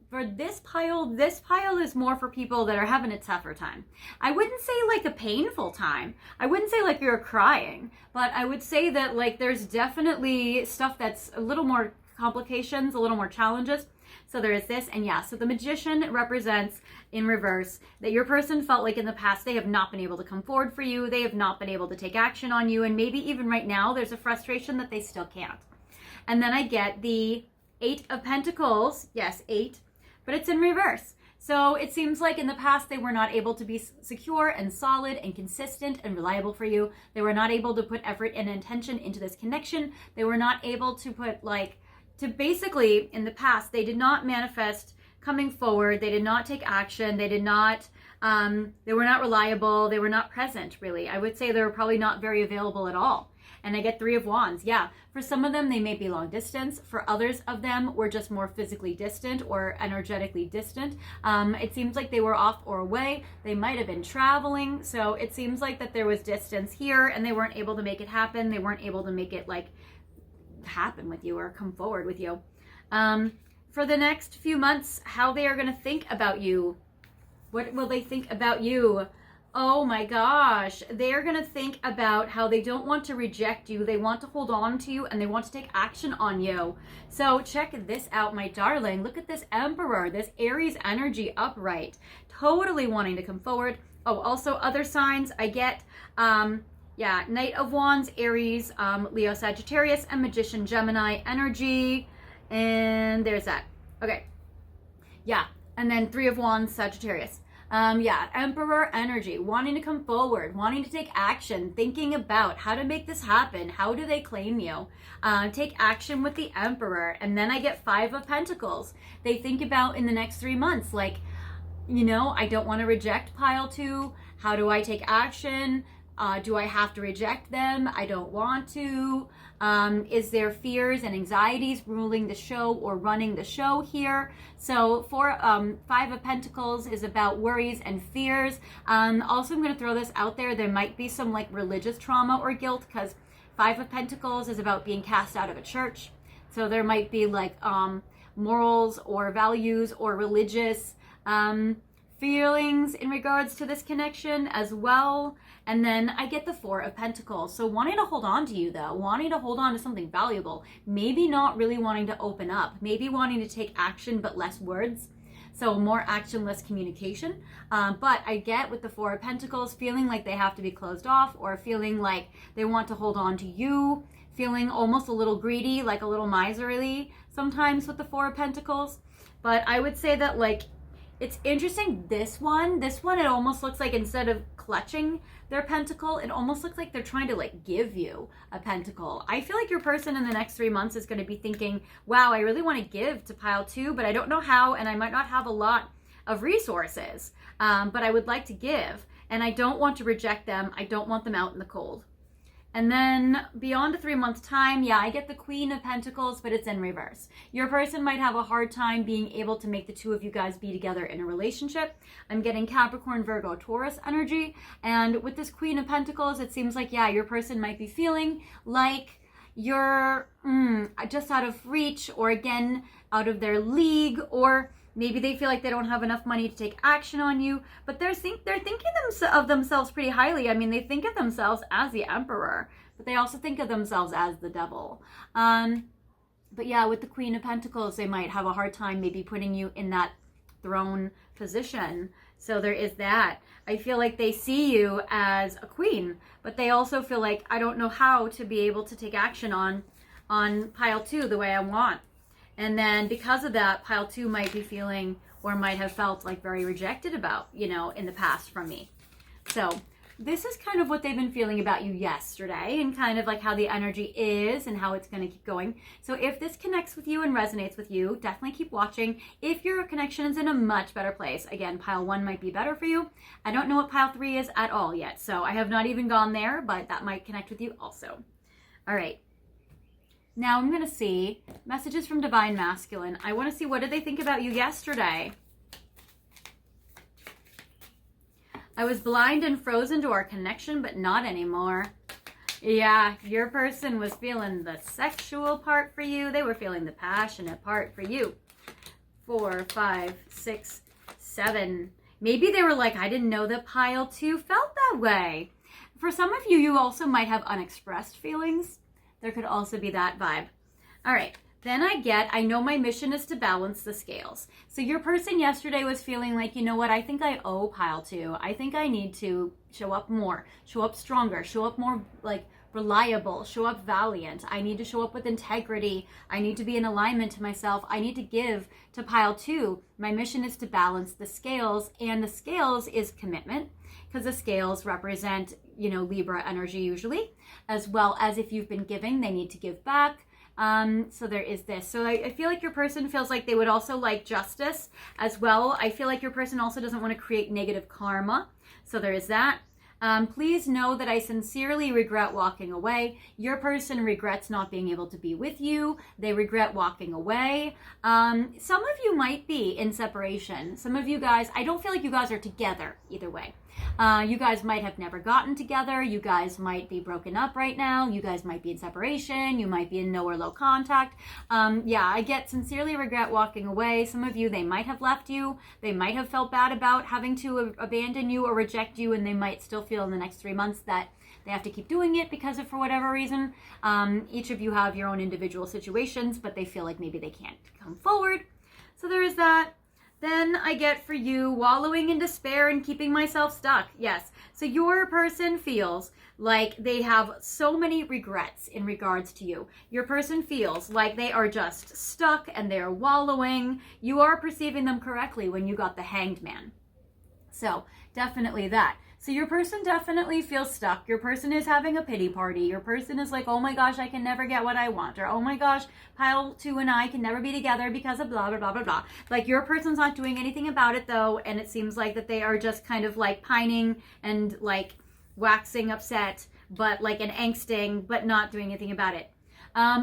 For this pile is more for people that are having a tougher time. I wouldn't say like a painful time. I wouldn't say like you're crying, but I would say that like there's definitely stuff that's a little more complications, a little more challenges. So there is this, and yeah, so the Magician represents in reverse that your person felt like in the past they have not been able to come forward for you. They have not been able to take action on you, and maybe even right now there's a frustration that they still can't. And then I get the 8 of Pentacles, yes, 8, but it's in reverse. So it seems like in the past they were not able to be secure and solid and consistent and reliable for you. They were not able to put effort and intention into this connection. They were not able to basically, in the past, they did not manifest coming forward. They did not take action. They did not, they were not reliable. They were not present, really. I would say they were probably not very available at all. And I get 3 of Wands. Yeah, for some of them, they may be long distance. For others of them, we're just more physically distant or energetically distant. It seems like they were off or away. They might have been traveling. So it seems like that there was distance here and they weren't able to make it happen. They weren't able to make it like happen with you or come forward with you. For the next few months, how they are going to think about you. What will they think about you? Oh my gosh, they're going to think about how they don't want to reject you. They want to hold on to you and they want to take action on you. So check this out, my darling. Look at this Emperor, this Aries energy upright, totally wanting to come forward. Oh, also other signs I get, Knight of Wands, Aries, Leo, Sagittarius, and Magician, Gemini energy. And there's that. Okay. Yeah. And then 3 of Wands, Sagittarius. Yeah, Emperor energy, wanting to come forward, wanting to take action, thinking about how to make this happen. How do they claim you? Take action with the Emperor. And then I get Five of Pentacles. They think about in the next 3 months, like, I don't want to reject pile 2. How do I take action? Do I have to reject them? I don't want to. Is there fears and anxieties ruling the show or running the show here? So Five of Pentacles is about worries and fears. Also, I'm going to throw this out there. There might be some like religious trauma or guilt, because Five of Pentacles is about being cast out of a church. So there might be like morals or values or religious feelings in regards to this connection as well. And then I get the Four of Pentacles. So wanting to hold on to you though, wanting to hold on to something valuable, maybe not really wanting to open up, maybe wanting to take action but less words. So more action, less communication. But I get with the Four of Pentacles feeling like they have to be closed off, or feeling like they want to hold on to you, feeling almost a little greedy, like a little miserly sometimes with the Four of Pentacles. But I would say that like, it's interesting, this one, it almost looks like instead of clutching their pentacle, it almost looks like they're trying to like give you a pentacle. I feel like your person in the next 3 months is going to be thinking, wow, I really want to give to pile 2, but I don't know how, and I might not have a lot of resources, but I would like to give, and I don't want to reject them. I don't want them out in the cold. And then beyond a 3 month time, yeah, I get the Queen of Pentacles, but it's in reverse. Your person might have a hard time being able to make the two of you guys be together in a relationship. I'm getting Capricorn, Virgo, Taurus energy. And with this Queen of Pentacles, it seems like, yeah, your person might be feeling like you're just out of reach, or again, out of their league, or maybe they feel like they don't have enough money to take action on you, but they're thinking of themselves pretty highly. I mean, they think of themselves as the Emperor, but they also think of themselves as the Devil. But yeah, with the Queen of Pentacles, they might have a hard time maybe putting you in that throne position. So there is that. I feel like they see you as a queen, but they also feel like, I don't know how to be able to take action on pile 2 the way I want. And then because of that, pile 2 might be feeling, or might have felt like very rejected about, in the past from me. So this is kind of what they've been feeling about you yesterday, and kind of like how the energy is and how it's going to keep going. So if this connects with you and resonates with you, definitely keep watching. If your connection is in a much better place, again, pile 1 might be better for you. I don't know what pile 3 is at all yet, so I have not even gone there, but that might connect with you also. All right. Now I'm going to see messages from Divine Masculine. I want to see, what did they think about you yesterday? I was blind and frozen to our connection, but not anymore. Yeah, your person was feeling the sexual part for you. They were feeling the passionate part for you. 4, 5, 6, 7. Maybe they were like, I didn't know that pile 2 felt that way. For some of you, you also might have unexpressed feelings. There could also be that vibe. All right. Then I know my mission is to balance the scales. So your person yesterday was feeling like, you know what, I think I owe pile 2. I think I need to show up more, show up stronger, show up more like reliable, show up valiant. I need to show up with integrity. I need to be in alignment to myself. I need to give to pile 2. My mission is to balance the scales, and the scales is commitment, because the scales represent, Libra energy usually, as well as if you've been giving, they need to give back. So there is this. So I feel like your person feels like they would also like justice as well. I feel like your person also doesn't want to create negative karma. So there is that. Please know that I sincerely regret walking away. Your person regrets not being able to be with you. They regret walking away. Some of you might be in separation. Some of you guys, I don't feel like you guys are together either way. You guys might have never gotten together. You guys might be broken up right now. You guys might be in separation. You might be in no or low contact. Yeah, I get sincerely regret walking away. Some of you, they might have left you. They might have felt bad about having to abandon you or reject you, and they might still feel in the next 3 months that they have to keep doing it because of, for whatever reason. Each of you have your own individual situations, but they feel like maybe they can't come forward. So there is that. Then I get for you, wallowing in despair and keeping myself stuck. Yes. So your person feels like they have so many regrets in regards to you. Your person feels like they are just stuck and they're wallowing. You are perceiving them correctly when you got the Hanged Man. So definitely that. So your person definitely feels stuck. Your person is having a pity party. Your person is like, oh my gosh, I can never get what I want. Or, oh my gosh, pile 2 and I can never be together because of blah, blah, blah, blah, blah. Like your person's not doing anything about it though. And it seems like that they are just kind of like pining and like waxing upset, but like an angsting, but not doing anything about it.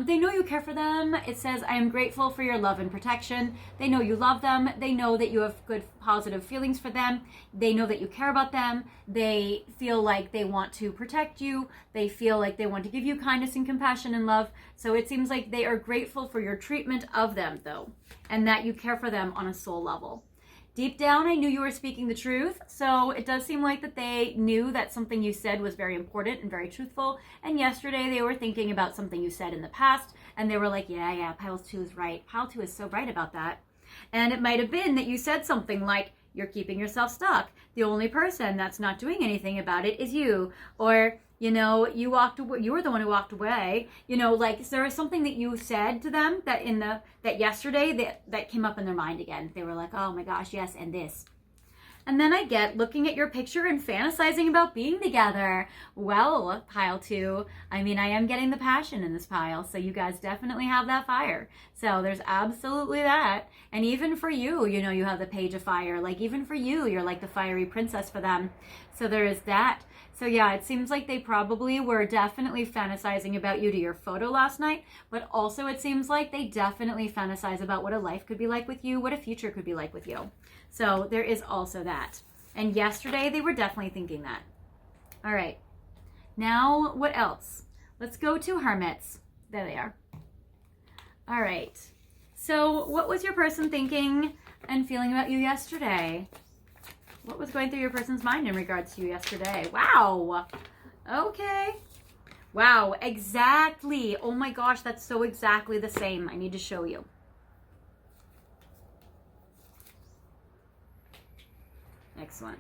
They know you care for them. It says, I am grateful for your love and protection. They know you love them. They know that you have good, positive feelings for them. They know that you care about them. They feel like they want to protect you. They feel like they want to give you kindness and compassion and love. So it seems like they are grateful for your treatment of them, though, and that you care for them on a soul level. Deep down, I knew you were speaking the truth, so it does seem like that they knew that something you said was very important and very truthful, and yesterday they were thinking about something you said in the past, and they were like, yeah, Pile 2 is right. Pile 2 is so right about that. And it might have been that you said something like, you're keeping yourself stuck. The only person that's not doing anything about it is you. Or, you know, you walked away, you were the one who walked away. You know, like, is there something that you said to them that that yesterday that came up in their mind again? They were like, oh my gosh, yes, and this. And then I get looking at your picture and fantasizing about being together. Well, Pile 2, I mean, I am getting the passion in this pile, so you guys definitely have that fire. So there's absolutely that. And even for you, you know, you have the Page of Fire. Like, even for you, you're like the fiery princess for them. So there is that. So yeah, it seems like they probably were definitely fantasizing about you to your photo last night, but also it seems like they definitely fantasize about what a life could be like with you, what a future could be like with you. So there is also that. And yesterday they were definitely thinking that. All right. Now, what else? Let's go to Hermits. There they are. All right. So what was your person thinking and feeling about you yesterday? What was going through your person's mind in regards to you yesterday? Wow. Okay. Wow, exactly. Oh my gosh, that's so exactly the same. I need to show you. Excellent.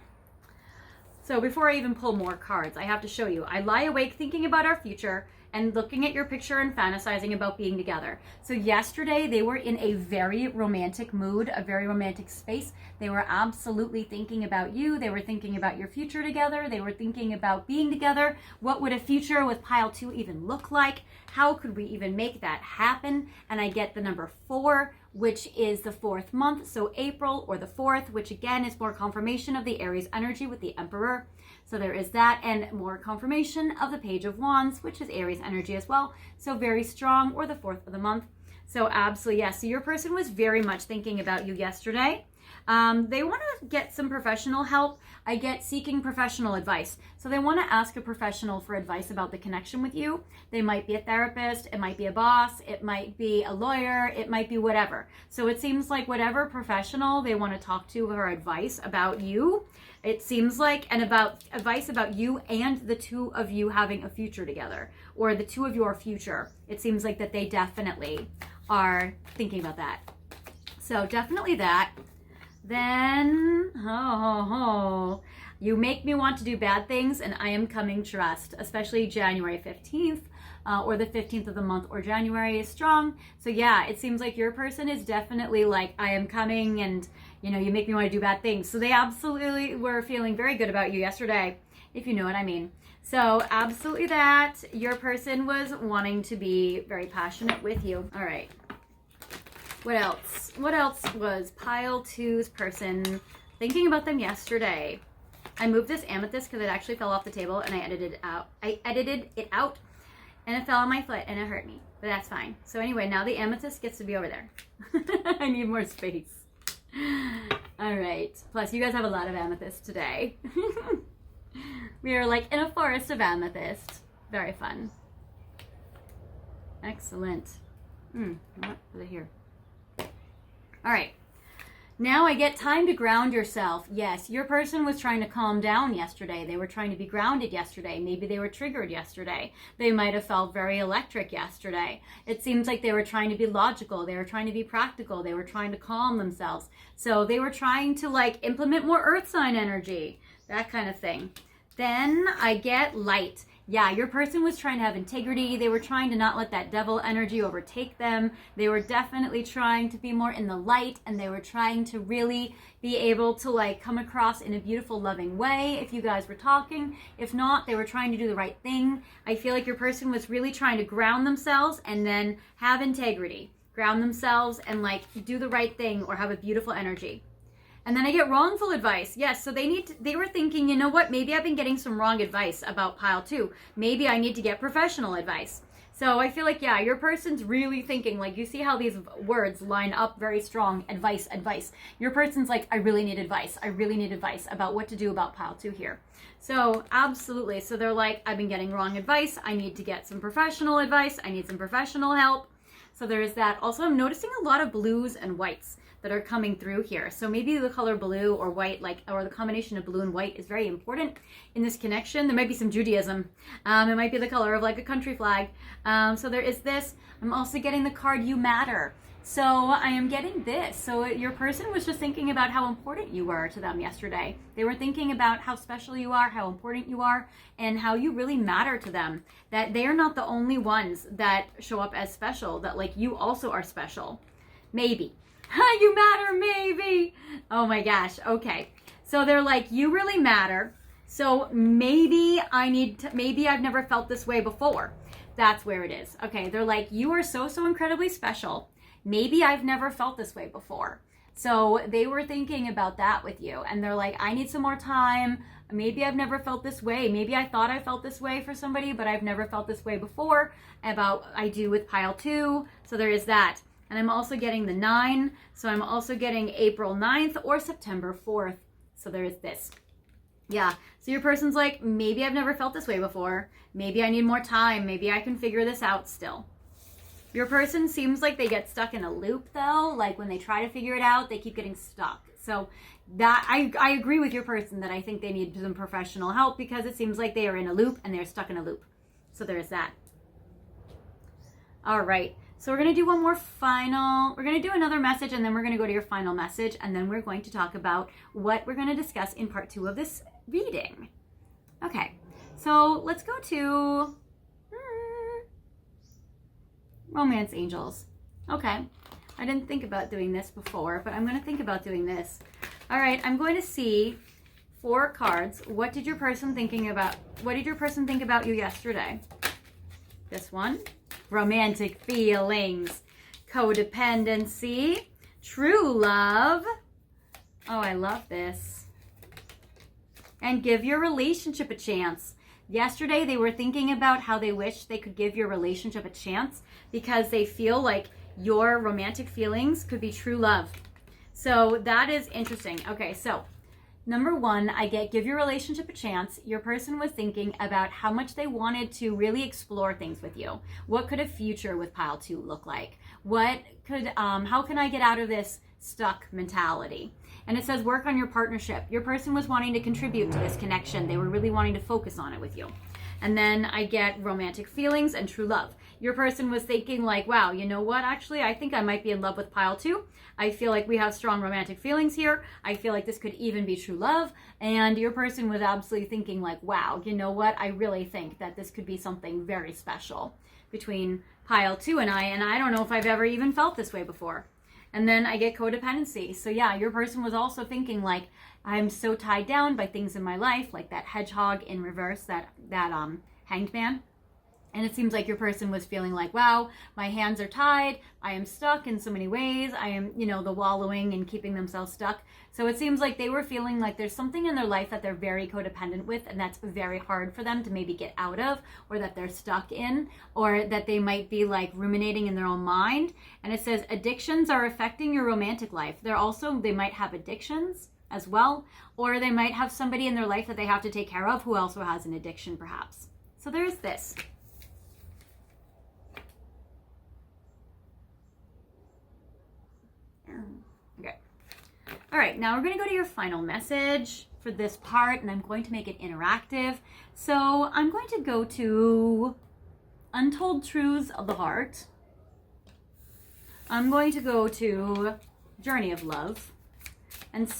So before I even pull more cards, I have to show you. I lie awake thinking about our future and looking at your picture and fantasizing about being together. So yesterday they were in a very romantic mood, a very romantic space. They were absolutely thinking about you. They were thinking about your future together. They were thinking about being together. What would a future with Pile 2 even look like? How could we even make that happen? And I get the number 4, which is the 4th month. So April or the 4th, which again is more confirmation of the Aries energy with the Emperor. So there is that, and more confirmation of the Page of Wands, which is Aries energy as well. So very strong, or the 4th of the month. So absolutely, yes. So your person was very much thinking about you yesterday. They want to get some professional help. I get seeking professional advice. So they want to ask a professional for advice about the connection with you. They might be a therapist, it might be a boss, it might be a lawyer, it might be whatever. So it seems like whatever professional they want to talk to for advice about you, it seems like, and about advice about you and the two of you having a future together, or the two of your future. It seems like that they definitely are thinking about that. So definitely that. Then, you make me want to do bad things, and I am coming trust, especially January 15th or the 15th of the month, or January is strong. So yeah, it seems like your person is definitely like, I am coming, and you know, you make me want to do bad things. So they absolutely were feeling very good about you yesterday, if you know what I mean. So absolutely that. Your person was wanting to be very passionate with you. All right. What else? What else was Pile 2's person thinking about them yesterday? I moved this amethyst because it actually fell off the table, and I edited it out, and it fell on my foot, and it hurt me. But that's fine. So anyway, now the amethyst gets to be over there. I need more space. All right. Plus, you guys have a lot of amethyst today. We are like in a forest of amethyst. Very fun. Excellent. What are they here? All right. Now I get time to ground yourself. Yes, your person was trying to calm down yesterday. They were trying to be grounded yesterday. Maybe they were triggered yesterday. They might have felt very electric yesterday. It seems like they were trying to be logical. They were trying to be practical. They were trying to calm themselves. So they were trying to like implement more earth sign energy, that kind of thing. Then I get light. Yeah, your person was trying to have integrity. They were trying to not let that devil energy overtake them. They were definitely trying to be more in the light, and they were trying to really be able to like come across in a beautiful, loving way if you guys were talking. If not, they were trying to do the right thing. I feel like your person was really trying to ground themselves and then have integrity. Ground themselves and like do the right thing or have a beautiful energy. And then I get wrongful advice. Yes, so they were thinking, you know what, maybe I've been getting some wrong advice about pile 2. Maybe I need to get professional advice. So I feel like, yeah, your person's really thinking, like, you see how these words line up very strong, advice, advice. Your person's like, I really need advice. I really need advice about what to do about pile 2 here. So absolutely. So they're like, I've been getting wrong advice. I need to get some professional advice. I need some professional help. So there's that. Also, I'm noticing a lot of blues and whites that are coming through here. So maybe the color blue or white, like, or the combination of blue and white is very important in this connection. There might be some Judaism. It might be the color of like a country flag. So there is this. I'm also getting the card, You Matter. So I am getting this. So your person was just thinking about how important you were to them yesterday. They were thinking about how special you are, how important you are, and how you really matter to them. That they are not the only ones that show up as special, that like you also are special. Maybe. You matter, maybe. Oh my gosh. Okay. So they're like, you really matter. So maybe maybe I've never felt this way before. That's where it is. Okay. They're like, you are so incredibly special. Maybe I've never felt this way before. So they were thinking about that with you. And they're like, I need some more time. Maybe I've never felt this way. Maybe I thought I felt this way for somebody, but I've never felt this way before. I do with pile 2. So there is that. And I'm also getting the 9. So I'm also getting April 9th or September 4th. So there is this. Yeah. So your person's like, maybe I've never felt this way before. Maybe I need more time. Maybe I can figure this out still. Your person seems like they get stuck in a loop though. Like when they try to figure it out, they keep getting stuck. So that I agree with your person that I think they need some professional help because it seems like they are in a loop and they're stuck in a loop. So there's that. All right. So we're going to do we're going to do another message and then we're going to go to your final message and then we're going to talk about what we're going to discuss in part 2 of this reading. Okay, so let's go to Romance Angels. Okay, I didn't think about doing this before, but I'm going to think about doing this. All right, I'm going to see 4 cards. What did your person think about you yesterday? This one. Romantic feelings, codependency, true love. Oh, I love this. And give your relationship a chance. Yesterday, they were thinking about how they wish they could give your relationship a chance because they feel like your romantic feelings could be true love. So that is interesting. Okay, so number 1, I get give your relationship a chance. Your person was thinking about how much they wanted to really explore things with you. What could a future with pile 2 look like? How can I get out of this stuck mentality? And it says work on your partnership. Your person was wanting to contribute to this connection. They were really wanting to focus on it with you. And then I get romantic feelings and true love. Your person was thinking like, wow, you know what? Actually, I think I might be in love with pile 2. I feel like we have strong romantic feelings here. I feel like this could even be true love. And your person was absolutely thinking like, wow, you know what? I really think that this could be something very special between pile 2 and I don't know if I've ever even felt this way before. And then I get codependency. So yeah, your person was also thinking like, I'm so tied down by things in my life, like that hedgehog in reverse, that hanged man. And it seems like your person was feeling like, wow, my hands are tied. I am stuck in so many ways. I am, the wallowing and keeping themselves stuck. So it seems like they were feeling like there's something in their life that they're very codependent with, and that's very hard for them to maybe get out of, or that they're stuck in, or that they might be like ruminating in their own mind. And it says addictions are affecting your romantic life. They might have addictions as well, or they might have somebody in their life that they have to take care of who also has an addiction perhaps. So there's this. Okay. All right, now we're going to go to your final message for this part, and I'm going to make it interactive. So I'm going to go to Untold Truths of the Heart. I'm going to go to Journey of Love and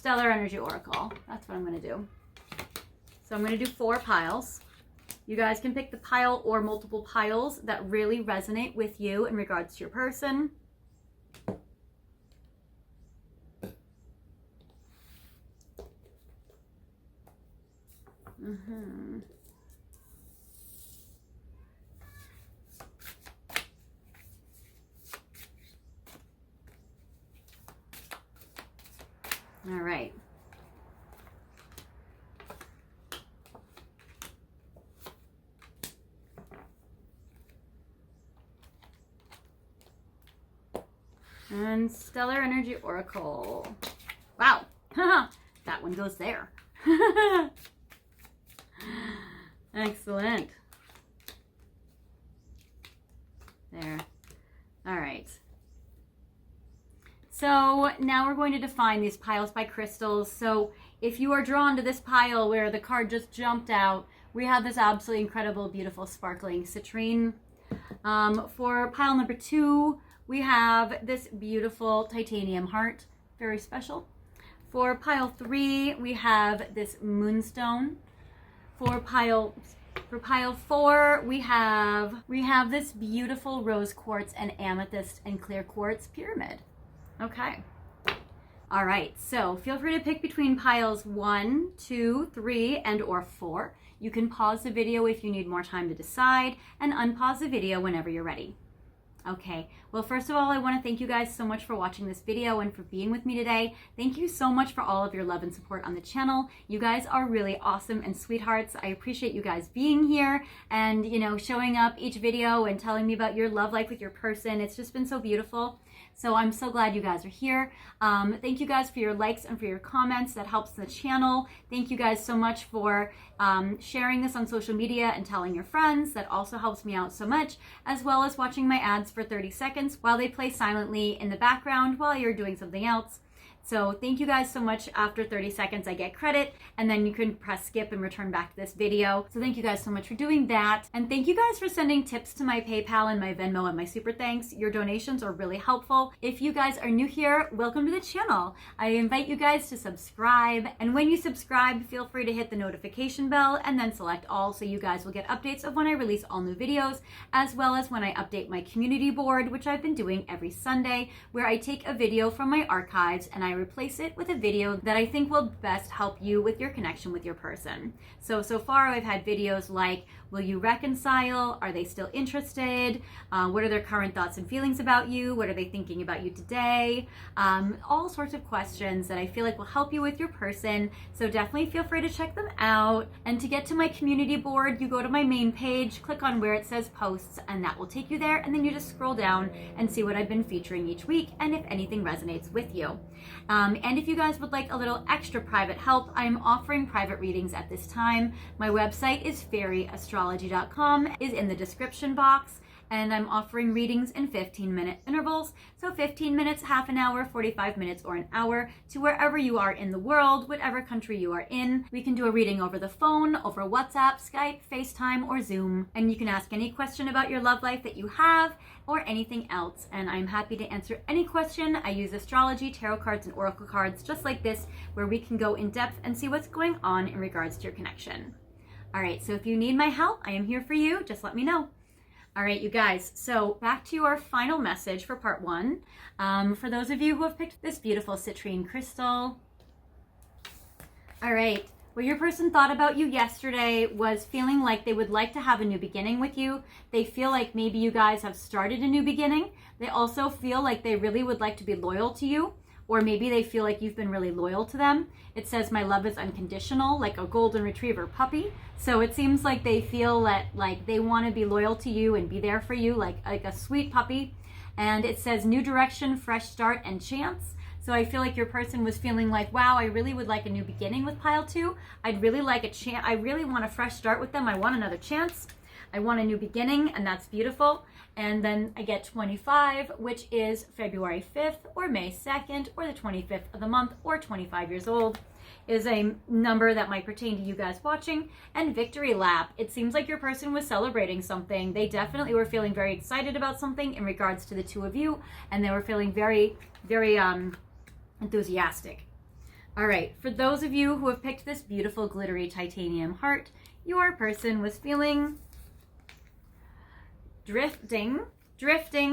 Stellar Energy Oracle. That's what I'm going to do. So I'm going to do 4 piles. You guys can pick the pile or multiple piles that really resonate with you in regards to your person. All right. And Stellar Energy Oracle. Wow. That one goes there. Excellent. There. All right. So now we're going to define these piles by crystals. So if you are drawn to this pile where the card just jumped out, we have this absolutely incredible, beautiful, sparkling citrine. For pile number 2, we have this beautiful titanium heart, very special. For pile 3, we have this moonstone. For pile 4, we have this beautiful rose quartz and amethyst and clear quartz pyramid. Okay. All right. So feel free to pick between piles 1, 2, 3, and or 4. You can pause the video if you need more time to decide, and unpause the video whenever you're ready. Okay, well, first of all, I want to thank you guys so much for watching this video and for being with me today. Thank you so much for all of your love and support on the channel. You guys are really awesome and sweethearts. I appreciate you guys being here and, you know, showing up each video and telling me about your love life with your person. It's just been so beautiful. So I'm so glad you guys are here. Thank you guys for your likes and for your comments. That helps the channel. Thank you guys so much for sharing this on social media and telling your friends. That also helps me out so much, as well as watching my ads for 30 seconds while they play silently in the background while you're doing something else. So thank you guys so much. After 30 seconds, I get credit, and then you can press skip and return back to this video. So thank you guys so much for doing that. And thank you guys for sending tips to my PayPal and my Venmo and my super thanks. Your donations are really helpful. If you guys are new here, welcome to the channel. I invite you guys to subscribe. And when you subscribe, feel free to hit the notification bell and then select all so you guys will get updates of when I release all new videos, as well as when I update my community board, which I've been doing every Sunday, where I take a video from my archives and I replace it with a video that I think will best help you with your connection with your person. So far I've had videos like, will you reconcile? Are they still interested? What are their current thoughts and feelings about you? What are they thinking about you today? All sorts of questions that I feel like will help you with your person. So definitely feel free to check them out. And to get to my community board, you go to my main page, click on where it says posts, and that will take you there. And then you just scroll down and see what I've been featuring each week and if anything resonates with you. And if you guys would like a little extra private help, I'm offering private readings at this time. My website is fairyastrology.com, is in the description box, and I'm offering readings in 15-minute intervals. So 15 minutes, half an hour, 45 minutes, or an hour, to wherever you are in the world, whatever country you are in. We can do a reading over the phone, over WhatsApp, Skype, FaceTime, or Zoom. And you can ask any question about your love life that you have, or anything else, and I'm happy to answer any question. I use astrology, tarot cards, and oracle cards just like this, where we can go in depth and see what's going on in regards to your connection. All right, so if you need my help, I am here for you. Just let me know. All right, you guys, so back to our final message for part 1. For those of you who have picked this beautiful citrine crystal. All right. What your person thought about you yesterday was feeling like they would like to have a new beginning with you. They feel like maybe you guys have started a new beginning. They also feel like they really would like to be loyal to you, or maybe they feel like you've been really loyal to them. It says, my love is unconditional, like a golden retriever puppy. So it seems like they feel that like they want to be loyal to you and be there for you, like a sweet puppy. And it says new direction, fresh start, and chance. So I feel like your person was feeling like, wow, I really would like a new beginning with pile 2. I'd really like a chance. I really want a fresh start with them. I want another chance. I want a new beginning, and that's beautiful. And then I get 25, which is February 5th or May 2nd or the 25th of the month, or 25 years old is a number that might pertain to you guys watching. And victory lap. It seems like your person was celebrating something. They definitely were feeling very excited about something in regards to the two of you, and they were feeling very, very enthusiastic. All right, for those of you who have picked this beautiful glittery titanium heart, your person was feeling drifting,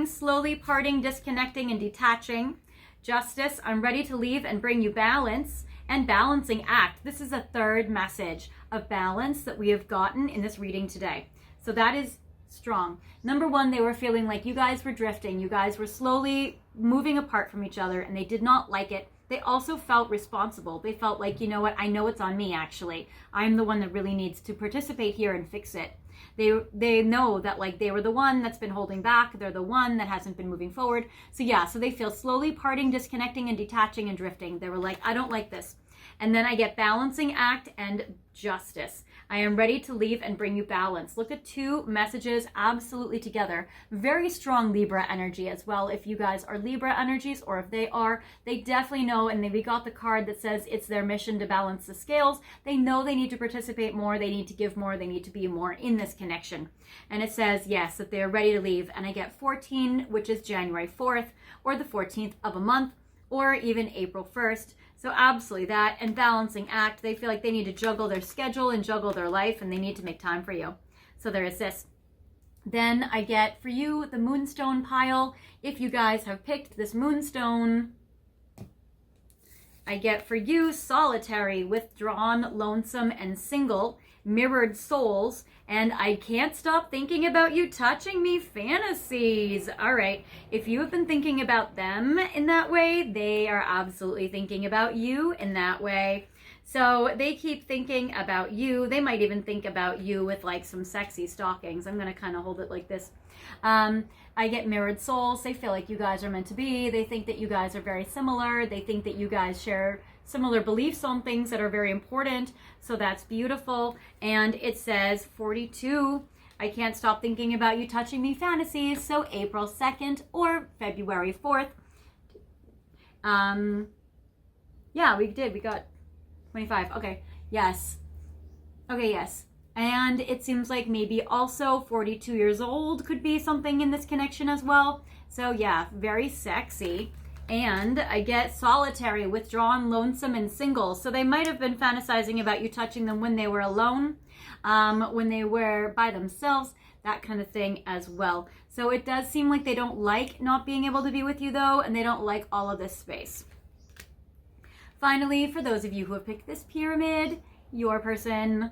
slowly parting, disconnecting, and detaching. Justice, I'm ready to leave and bring you balance. And balancing act. This is a third message of balance that we have gotten in this reading today. So that is strong. Number one, they were feeling like you guys were drifting. You guys were slowly moving apart from each other, and they did not like it. They also felt responsible. They felt like, you know what, I know it's on me, actually. I'm the one that really needs to participate here and fix it. They know that, like, they were the one that's been holding back. They're the one that hasn't been moving forward. So yeah, so they feel slowly parting, disconnecting, and detaching and drifting. They were like, I don't like this. And then I get balancing act and justice. I am ready to leave and bring you balance. Look at two messages absolutely together. Very strong Libra energy as well. If you guys are Libra energies, or if they are, they definitely know, and we got the card that says it's their mission to balance the scales. They know they need to participate more, they need to give more, they need to be more in this connection. And it says, yes, that they're ready to leave. And I get 14, which is January 4th, or the 14th of a month, or even April 1st. So absolutely that, and balancing act. They feel like they need to juggle their schedule and juggle their life, and they need to make time for you. So there is this. Then I get for you the moonstone pile. If you guys have picked this moonstone, I get for you solitary, withdrawn, lonesome, and single, mirrored souls, and I can't stop thinking about you touching me fantasies. All right, if you have been thinking about them in that way, they are absolutely thinking about you in that way. So they keep thinking about you. They might even think about you with like some sexy stockings. I'm gonna kind of hold it like this. I get mirrored souls. They feel like you guys are meant to be. They think that you guys are very similar. They think that you guys share similar beliefs on things that are very important. So that's beautiful. And it says 42. I can't stop thinking about you touching me fantasies. So April 2nd or February 4th. Yeah, we got 25. Okay. Yes. Okay, yes. And it seems like maybe also 42 years old could be something in this connection as well. So yeah, very sexy. And I get solitary, withdrawn, lonesome, and single. So they might have been fantasizing about you touching them when they were alone, when they were by themselves, that kind of thing as well. So it does seem like they don't like not being able to be with you though, and they don't like all of this space. Finally, for those of you who have picked this pyramid, your person,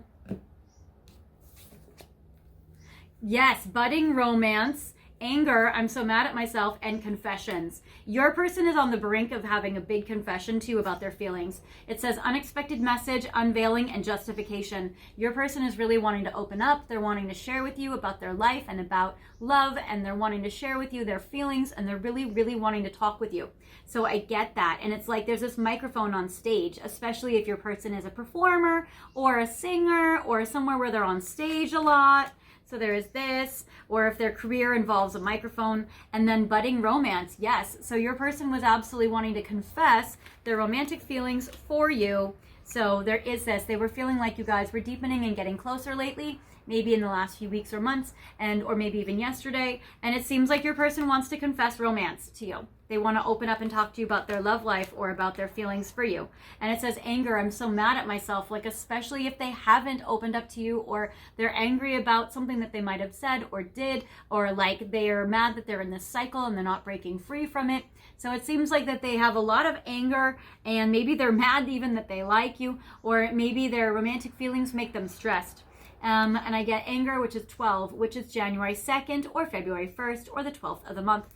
yes, budding romance, anger, I'm so mad at myself, and confessions. Your person is on the brink of having a big confession to you about their feelings. It says unexpected message, unveiling, and justification. Your person is really wanting to open up. They're wanting to share with you about their life and about love, and they're wanting to share with you their feelings, and they're really, really wanting to talk with you. So I get that. And it's like there's this microphone on stage, especially if your person is a performer or a singer or somewhere where they're on stage a lot. So there is this, or if their career involves a microphone, and then budding romance. Yes, so your person was absolutely wanting to confess their romantic feelings for you. So there is this. They were feeling like you guys were deepening and getting closer lately, maybe in the last few weeks or months, or maybe even yesterday. And it seems like your person wants to confess romance to you. They want to open up and talk to you about their love life or about their feelings for you. And it says anger, I'm so mad at myself, like especially if they haven't opened up to you, or they're angry about something that they might have said or did, or like they're mad that they're in this cycle and they're not breaking free from it. So it seems like that they have a lot of anger, and maybe they're mad even that they like you, or maybe their romantic feelings make them stressed. And I get anger, which is 12, which is January 2nd or February 1st or the 12th of the month.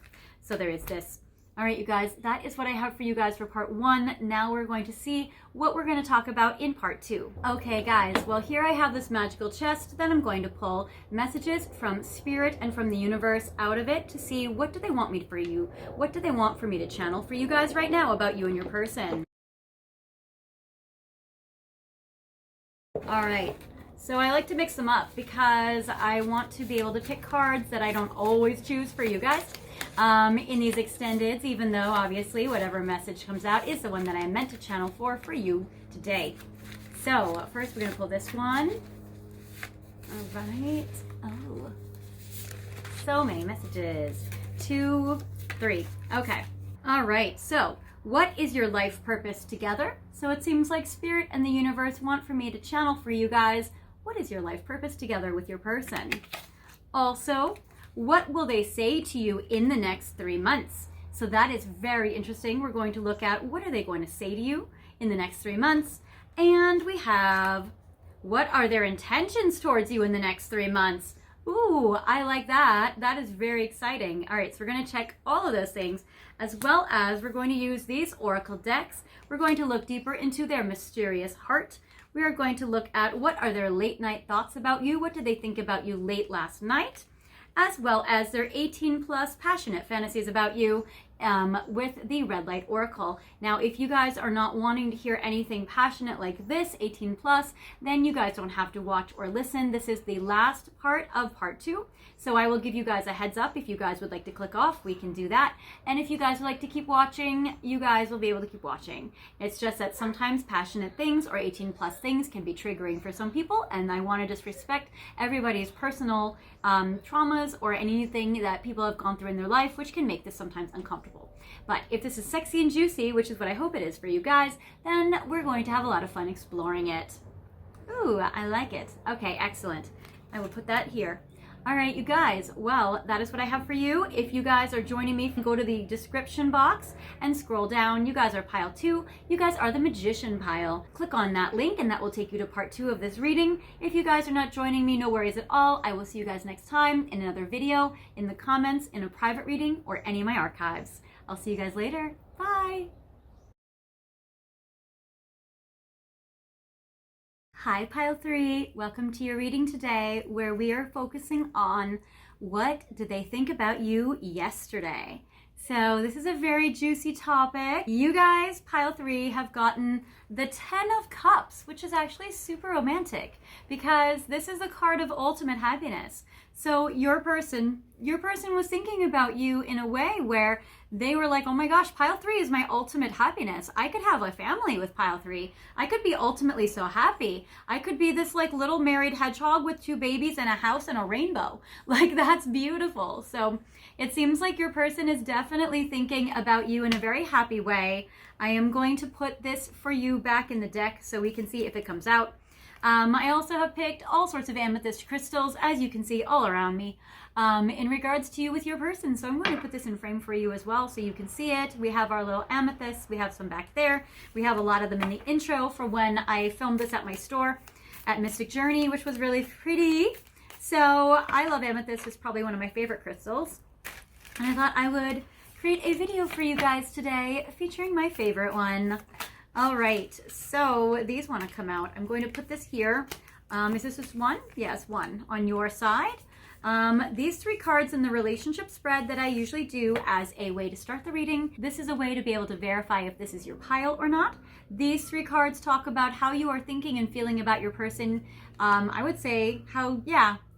So there is this. All right, you guys, that is what I have for you guys for part 1. Now we're going to see what we're going to talk about in part 2. Okay, guys, well, here I have this magical chest that I'm going to pull messages from spirit and from the universe out of it to see what do they want me for you? What do they want for me to channel for you guys right now about you and your person? All right. So I like to mix them up because I want to be able to pick cards that I don't always choose for you guys in these extendeds, even though obviously whatever message comes out is the one that I meant to channel for you today. So first we're going to pull this one. All right. Oh, so many messages. 2, 3. Okay. All right. So what is your life purpose together? So it seems like Spirit and the universe want for me to channel for you guys, what is your life purpose together with your person? Also, what will they say to you in the next 3 months? So that is very interesting. We're going to look at what are they going to say to you in the next 3 months. And we have, what are their intentions towards you in the next 3 months? Ooh, I like that. That is very exciting. All right, so we're going to check all of those things, as well as we're going to use these oracle decks. We're going to look deeper into their mysterious heart. We are going to look at what are their late night thoughts about you? What did they think about you late last night? As well as their 18 plus passionate fantasies about you with the red light oracle. Now, if you guys are not wanting to hear anything passionate like this, 18 plus, then you guys don't have to watch or listen. This is the last part of part 2. So I will give you guys a heads up. If you guys would like to click off, we can do that. And if you guys would like to keep watching, you guys will be able to keep watching. It's just that sometimes passionate things or 18 plus things can be triggering for some people. And I want to just respect everybody's personal traumas or anything that people have gone through in their life, which can make this sometimes uncomfortable. But if this is sexy and juicy, which is what I hope it is for you guys, then we're going to have a lot of fun exploring it. Ooh, I like it. Okay, excellent. I will put that here. All right, you guys, well, that is what I have for you. If you guys are joining me, go to the description box and scroll down. You guys are pile 2. You guys are the magician pile. Click on that link and that will take you to part 2 of this reading. If you guys are not joining me, no worries at all. I will see you guys next time in another video, in the comments, in a private reading, or any of my archives. I'll see you guys later. Bye. Hi, Pile 3. Welcome to your reading today, where we are focusing on what did they think about you yesterday. So this is a very juicy topic. You guys, Pile 3, have gotten the 10 of Cups, which is actually super romantic because this is a card of ultimate happiness. So your person was thinking about you in a way where they were like, oh my gosh, Pile 3 is my ultimate happiness. I could have a family with Pile 3. I could be ultimately so happy. I could be this like little married hedgehog with 2 babies and a house and a rainbow. Like, that's beautiful. So it seems like your person is definitely thinking about you in a very happy way. I am going to put this for you back in the deck so we can see if it comes out. I also have picked all sorts of amethyst crystals, as you can see all around me, in regards to you with your person. So I'm going to put this in frame for you as well so you can see it. We have our little amethysts. We have some back there. We have a lot of them in the intro for when I filmed this at my store at Mystic Journey, which was really pretty. So I love amethyst. It's probably one of my favorite crystals. And I thought I would create a video for you guys today featuring my favorite one. All right, so these want to come out. I'm going to put this here. Is this just one? Yes, one on your side. These 3 cards in the relationship spread that I usually do as a way to start the reading. This is a way to be able to verify if this is your pile or not. These 3 cards talk about how you are thinking and feeling about your person. I would say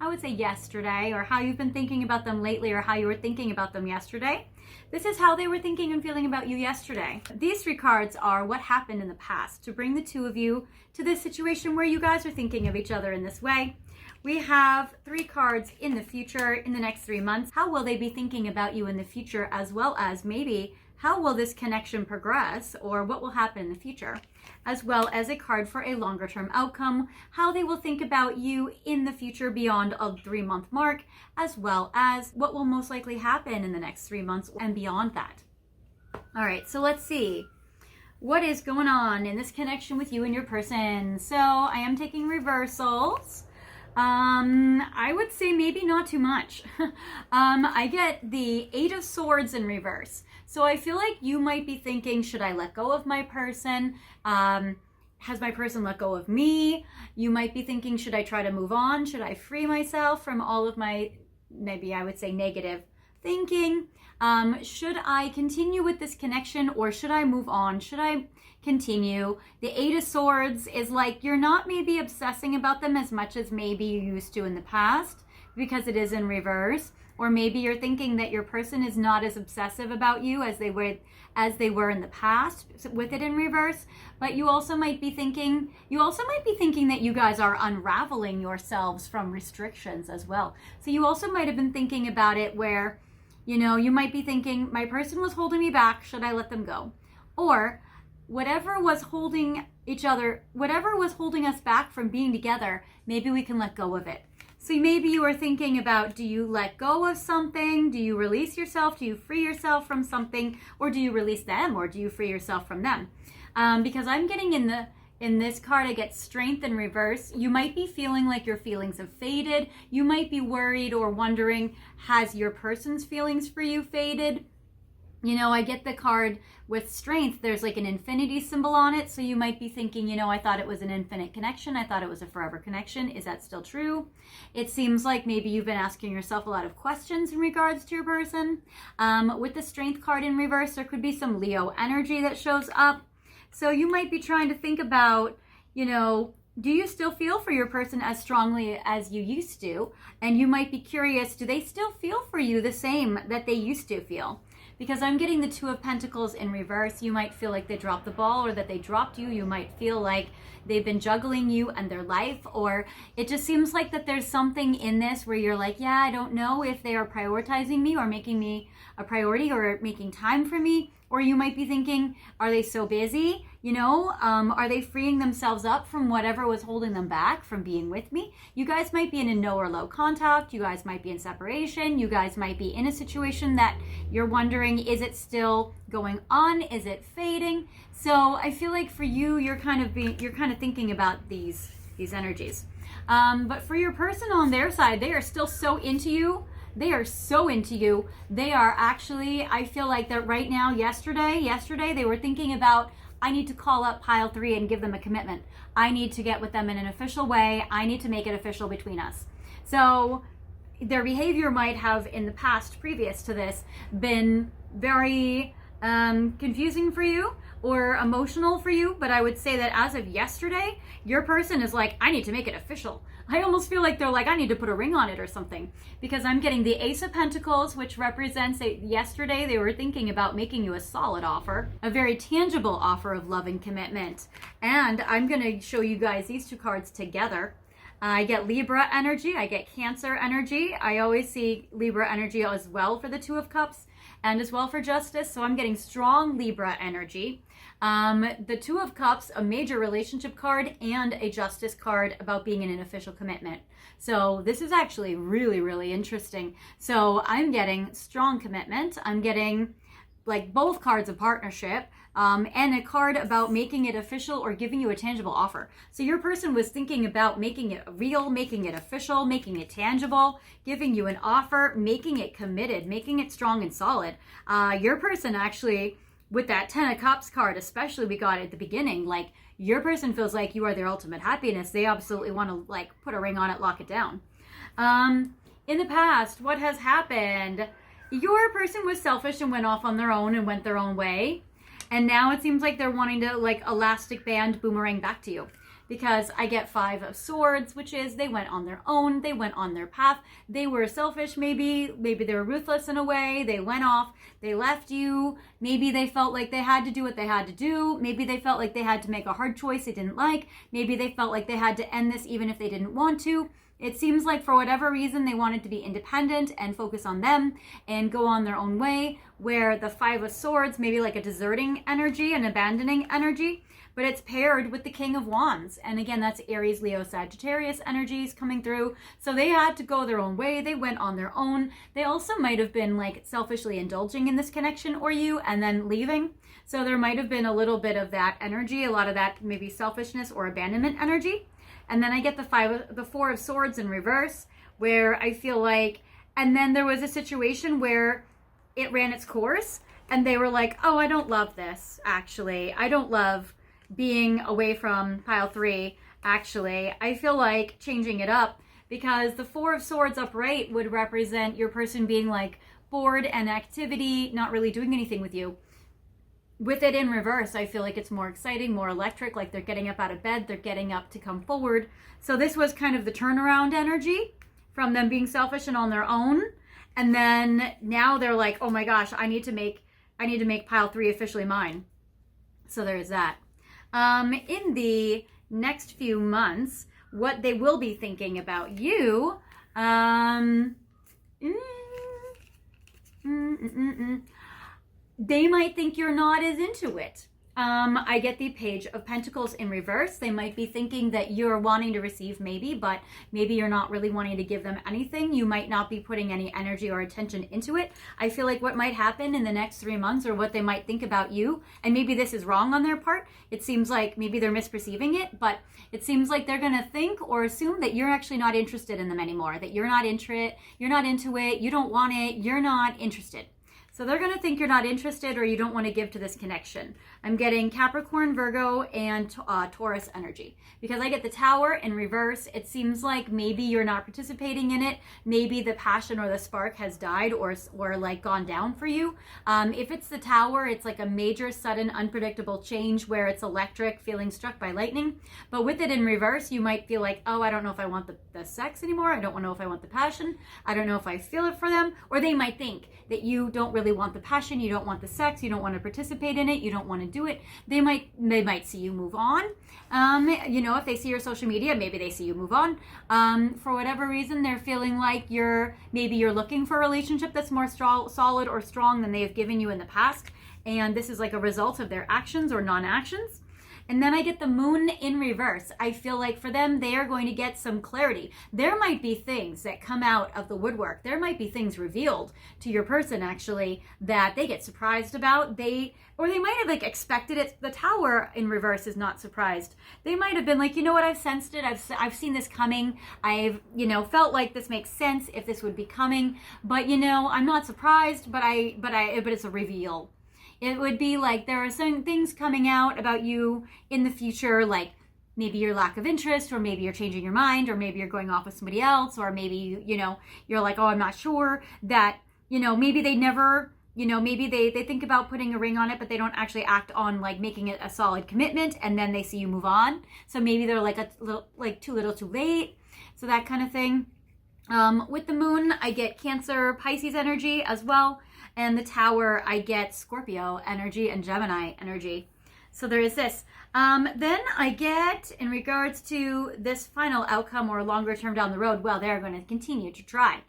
yesterday, or how you've been thinking about them lately, or how you were thinking about them yesterday. This is how they were thinking and feeling about you yesterday. These 3 cards are what happened in the past to bring the 2 of you to this situation where you guys are thinking of each other in this way. We have 3 cards in the future, in the next 3 months. How will they be thinking about you in the future, as well as maybe how will this connection progress, or what will happen in the future, as well as a card for a longer term outcome, how they will think about you in the future beyond a 3-month mark, as well as what will most likely happen in the next 3 months and beyond that. All right, so let's see. What is going on in this connection with you and your person? So I am taking reversals. I would say maybe not too much. I get the 8 of Swords in reverse. So I feel like you might be thinking, should I let go of my person? Has my person let go of me? You might be thinking, should I try to move on? Should I free myself from all of my, maybe I would say, negative thinking? Should I continue with this connection, or should I move on? Should I continue? The 8 of Swords is like, you're not maybe obsessing about them as much as maybe you used to in the past, because it is in reverse. Or maybe you're thinking that your person is not as obsessive about you as they were in the past with it in reverse. But you also might be thinking that you guys are unraveling yourselves from restrictions as well. So you also might have been thinking about it where, you know, you might be thinking, my person was holding me back, should I let them go? Or whatever was holding us back from being together, maybe we can let go of it. So maybe you are thinking about, do you let go of something? Do you release yourself? Do you free yourself from something? Or do you release them? Or do you free yourself from them? Because I'm getting in this card, I get strength in reverse. You might be feeling like your feelings have faded. You might be worried or wondering, has your person's feelings for you faded? I get the card with strength. There's like an infinity symbol on it. So you might be thinking, I thought it was an infinite connection. I thought it was a forever connection. Is that still true? It seems like maybe you've been asking yourself a lot of questions in regards to your person. With the strength card in reverse, there could be some Leo energy that shows up. So you might be trying to think about, do you still feel for your person as strongly as you used to? And you might be curious, do they still feel for you the same that they used to feel? Because I'm getting the Two of Pentacles in reverse. You might feel like they dropped the ball or that they dropped you. You might feel like they've been juggling you and their life, or it just seems like that there's something in this where you're like, yeah, I don't know if they are prioritizing me or making me a priority or making time for me. Or you might be thinking, are they so busy? Are they freeing themselves up from whatever was holding them back from being with me? You guys might be in a no or low contact. You guys might be in separation. You guys might be in a situation that you're wondering, is it still going on? Is it fading? So I feel like for you, you're kind of thinking about these energies. But for your person on their side, they are still so into you. They are so into you. They are actually, I feel like that right now, yesterday, they were thinking about, I need to call up pile 3 and give them a commitment. I need to get with them in an official way. I need to make it official between us. So their behavior might have in the past, previous to this, been very confusing for you or emotional for you. But I would say that as of yesterday, your person is like, I need to make it official. I almost feel like they're like, I need to put a ring on it or something, because I'm getting the Ace of Pentacles, which represents yesterday they were thinking about making you a solid offer, a very tangible offer of love and commitment. And I'm going to show you guys these two cards together. I get Libra energy, I get Cancer energy. I always see Libra energy as well for the Two of Cups and as well for Justice. So I'm getting strong Libra energy. The Two of Cups, a major relationship card, and a Justice card about being in an official commitment. So this is actually really, really interesting. So I'm getting strong commitment. I'm getting like both cards of partnership, and a card about making it official or giving you a tangible offer. So your person was thinking about making it real, making it official, making it tangible, giving you an offer, making it committed, making it strong and solid. Your person actually, with that Ten of Cups card, especially we got at the beginning, like your person feels like you are their ultimate happiness. They absolutely want to like put a ring on it, lock it down. In the past, what has happened? Your person was selfish and went off on their own and went their own way. And now it seems like they're wanting to like elastic band boomerang back to you. Because I get Five of Swords, which is they went on their own, they went on their path, they were selfish maybe they were ruthless in a way, they went off, they left you, maybe they felt like they had to do what they had to do, maybe they felt like they had to make a hard choice they didn't like, maybe they felt like they had to end this even if they didn't want to. It seems like for whatever reason they wanted to be independent and focus on them and go on their own way, where the Five of Swords, maybe like a deserting energy, an abandoning energy, but it's paired with the King of Wands. And again, that's Aries, Leo, Sagittarius energies coming through. So they had to go their own way. They went on their own. They also might have been like selfishly indulging in this connection or you and then leaving. So there might have been a little bit of that energy, a lot of that maybe selfishness or abandonment energy. And then I get the Four of Swords in reverse, where I feel like, and then there was a situation where it ran its course and they were like, oh, I don't love this, actually. I don't love being away from pile 3, actually. I feel like changing it up, because the Four of Swords upright would represent your person being like bored and activity, not really doing anything with you. With it in reverse, I feel like it's more exciting, more electric, like they're getting up out of bed, they're getting up to come forward. So this was kind of the turnaround energy from them being selfish and on their own. And then now they're like, oh my gosh, I need to make pile 3 officially mine. So there's that. In the next few months, what they will be thinking about you, they might think you're not as into it. I get the Page of Pentacles in reverse. They might be thinking that you're wanting to receive maybe, but maybe you're not really wanting to give them anything. You might not be putting any energy or attention into it. I feel like what might happen in the next 3 months, or what they might think about you, and maybe this is wrong on their part. It seems like maybe they're misperceiving it, but it seems like they're going to think or assume that you're actually not interested in them anymore, that you're not into it, you don't want it, you're not interested. So they're going to think you're not interested or you don't want to give to this connection. I'm getting Capricorn, Virgo, and Taurus energy. Because I get the Tower in reverse, it seems like maybe you're not participating in it. Maybe the passion or the spark has died or like gone down for you. If it's the Tower, it's like a major, sudden, unpredictable change where it's electric, feeling struck by lightning. But with it in reverse, you might feel like, oh, I don't know if I want the sex anymore. I don't know if I want the passion. I don't know if I feel it for them. Or they might think that you don't really want the passion, you don't want the sex, you don't want to participate in it, you don't want to do it. They might see you move on. If they see your social media, maybe they see you move on. For whatever reason, they're feeling like maybe you're looking for a relationship that's more solid or strong than they've given you in the past. And this is like a result of their actions or non-actions. And then I get the Moon in reverse. I feel like for them, they are going to get some clarity. There might be things that come out of the woodwork. There might be things revealed to your person, actually, that they get surprised about. Or they might have like expected it. The Tower in reverse is not surprised. They might have been like, you know what, I've sensed it. I've seen this coming. I've, felt like this makes sense if this would be coming. But, I'm not surprised, but it's a reveal. It would be like there are some things coming out about you in the future, like maybe your lack of interest, or maybe you're changing your mind, or maybe you're going off with somebody else, or maybe, you're like, oh, I'm not sure that, maybe they never, maybe they think about putting a ring on it, but they don't actually act on like making it a solid commitment, and then they see you move on. So maybe they're like too little too late. So that kind of thing. With the Moon, I get Cancer, Pisces energy as well. And the Tower, I get Scorpio energy and Gemini energy. So there is this. Then I get, in regards to this final outcome or longer term down the road, well, they're going to continue to try.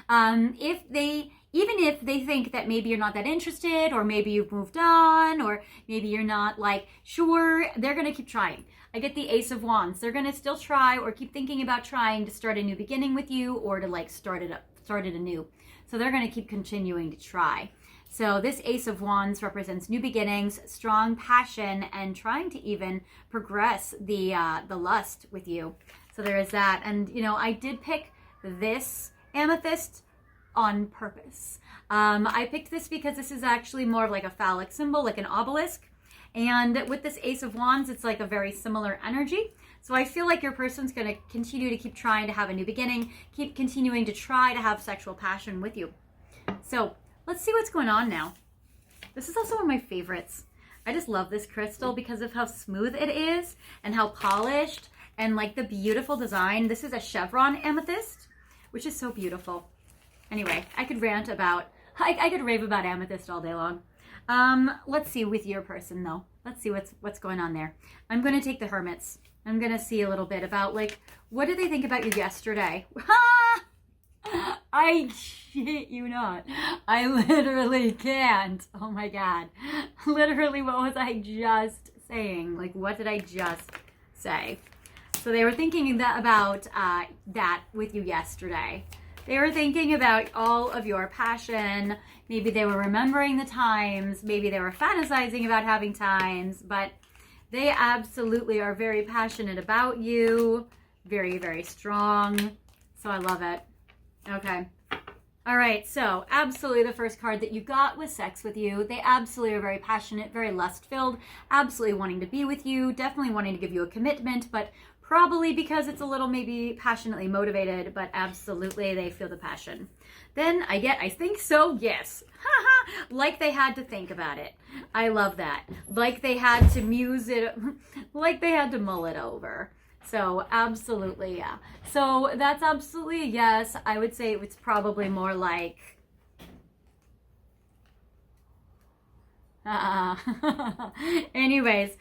Even if they think that maybe you're not that interested, or maybe you've moved on, or maybe you're not like sure, they're going to keep trying. I get the Ace of Wands. They're going to still try or keep thinking about trying to start a new beginning with you, or to like start it anew. So they're going to keep continuing to try. So this Ace of Wands represents new beginnings, strong passion, and trying to even progress the lust with you. So there is that. And, I did pick this amethyst on purpose. I picked this because this is actually more of like a phallic symbol, like an obelisk. And with this Ace of Wands, it's like a very similar energy. So I feel like your person's going to continue to keep trying to have a new beginning, keep continuing to try to have sexual passion with you. So let's see what's going on now. This is also one of my favorites. I just love this crystal because of how smooth it is and how polished and like the beautiful design. This is a chevron amethyst, which is so beautiful. Anyway, I could rave about amethyst all day long. Let's see with your person though. Let's see what's going on there. I'm going to take the Hermits. I'm going to see a little bit about like, what did they think about you yesterday? I shit you not. I literally can't. Oh my God. Literally, what was I just saying? Like, what did I just say? So they were thinking about that with you yesterday. They were thinking about all of your passion. Maybe they were remembering the times. Maybe they were fantasizing about having times. But they absolutely are very passionate about you. Very, very strong. So I love it. Okay. All right. So absolutely the first card that you got was sex with you. They absolutely are very passionate, very lust-filled, absolutely wanting to be with you, definitely wanting to give you a commitment, but probably because it's a little maybe passionately motivated, but absolutely they feel the passion. Then I get, I think so, yes. Like they had to think about it. I love that. Like they had to muse it, like they had to mull it over. So absolutely, yeah. So that's absolutely a yes. I would say it's probably more like, Anyways,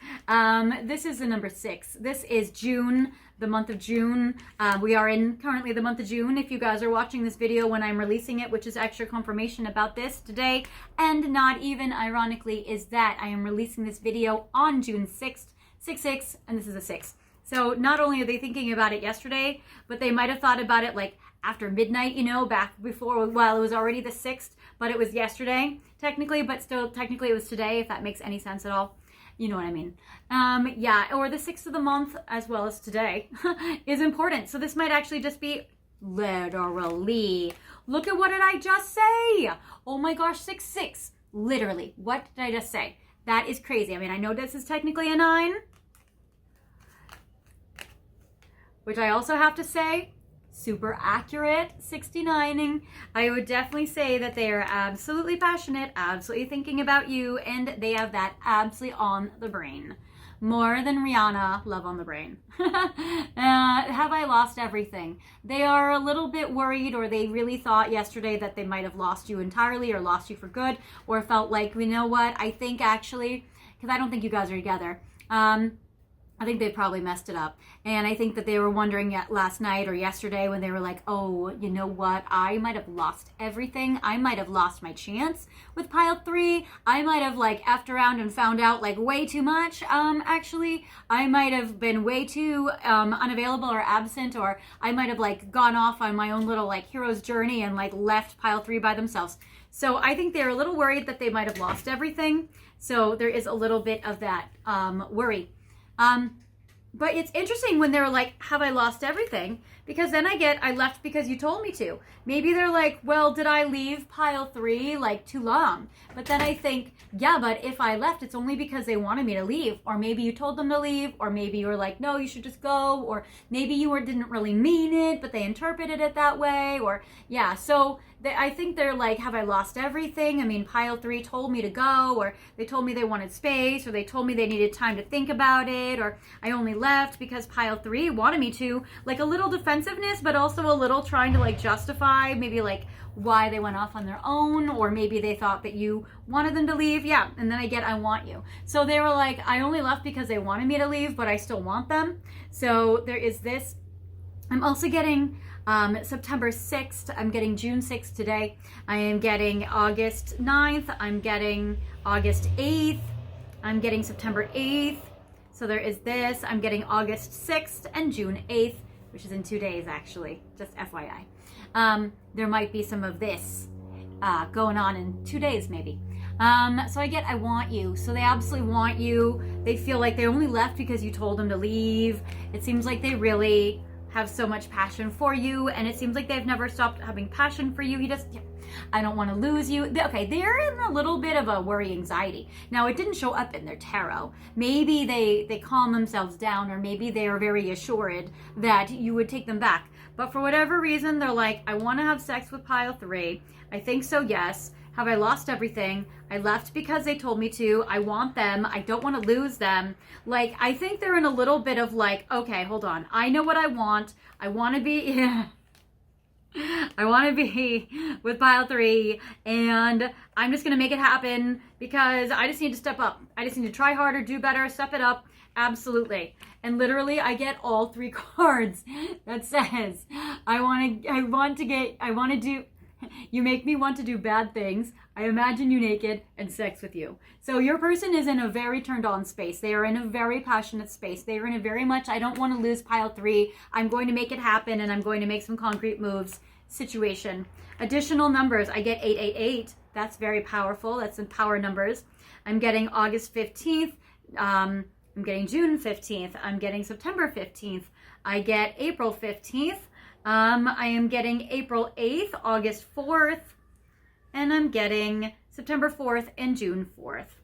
this is the number 6. This is June, the month of June. We are in currently the month of June. If you guys are watching this video when I'm releasing it, which is extra confirmation about this today, and not even ironically, is that I am releasing this video on June 6th, 6/6, and this is a 6. So not only are they thinking about it yesterday, but they might have thought about it like after midnight, you know, back before, well, it was already the 6th, but it was yesterday, technically, but still, technically it was today, if that makes any sense at all. You know what I mean. Yeah, or the 6th of the month, as well as today, is important. So this might actually just be literally. Look at what did I just say? Oh my gosh, 6/6. Literally, what did I just say? That is crazy. I mean, I know this is technically a 9, which I also have to say, super accurate, 69ing. I would definitely say that they are absolutely passionate, absolutely thinking about you, and they have that absolutely on the brain. More than Rihanna, love on the brain. Have I lost everything? They are a little bit worried, or they really thought yesterday that they might have lost you entirely or lost you for good, or felt like, you know what, I think actually, because I don't think you guys are together, I think they probably messed it up. And I think that they were wondering last night or yesterday when they were like, oh, you know what? I might have lost everything. I might have lost my chance with pile 3. I might have like effed around and found out like way too much. Actually, I might have been way too unavailable or absent, or I might have like gone off on my own little like hero's journey and like left pile 3 by themselves. So I think they're a little worried that they might have lost everything. So there is a little bit of that worry. But it's interesting when they're like, have I lost everything? Because then I left because you told me to. Maybe they're like, well, did I leave pile 3 like too long? But then I think, yeah, but if I left, it's only because they wanted me to leave. Or maybe you told them to leave, or maybe you were like, no, you should just go. Or maybe you didn't really mean it, but they interpreted it that way. Or yeah, so I think they're like, have I lost everything? I mean, pile 3 told me to go, or they told me they wanted space, or they told me they needed time to think about it, or I only left because pile 3 wanted me to. Like a little defensiveness, but also a little trying to like justify maybe like why they went off on their own, or maybe they thought that you wanted them to leave. Yeah, and then I want you. So they were like, I only left because they wanted me to leave, but I still want them. So there is this. I'm also getting September 6th. I'm getting June 6th today. I am getting August 9th. I'm getting August 8th. I'm getting September 8th. So there is this. I'm getting August 6th and June 8th, which is in 2 days actually, just FYI. There might be some of this going on in 2 days maybe. So I want you. So they absolutely want you. They feel like they only left because you told them to leave. It seems like they really have so much passion for you, and it seems like they've never stopped having passion for you. I don't want to lose you. Okay, they're in a little bit of a worry anxiety. Now, it didn't show up in their tarot. Maybe they calm themselves down, or maybe they are very assured that you would take them back. But for whatever reason, they're like, I want to have sex with pile 3. I think so, yes. Have I lost everything? I left because they told me to. I want them. I don't want to lose them. Like, I think they're in a little bit of like, okay, hold on. I know what I want. I want to be, I want to be with pile 3, and I'm just going to make it happen because I just need to step up. I just need to try harder, do better, step it up. Absolutely. And literally I get all 3 cards that says, you make me want to do bad things. I imagine you naked and sex with you. So your person is in a very turned on space. They are in a very passionate space. They are in a very much, I don't want to lose pile 3. I'm going to make it happen, and I'm going to make some concrete moves situation. Additional numbers. I get 888. That's very powerful. That's in power numbers. I'm getting August 15th. I'm getting June 15th. I'm getting September 15th. I get April 15th. I am getting April 8th, August 4th, and I'm getting September 4th and June 4th.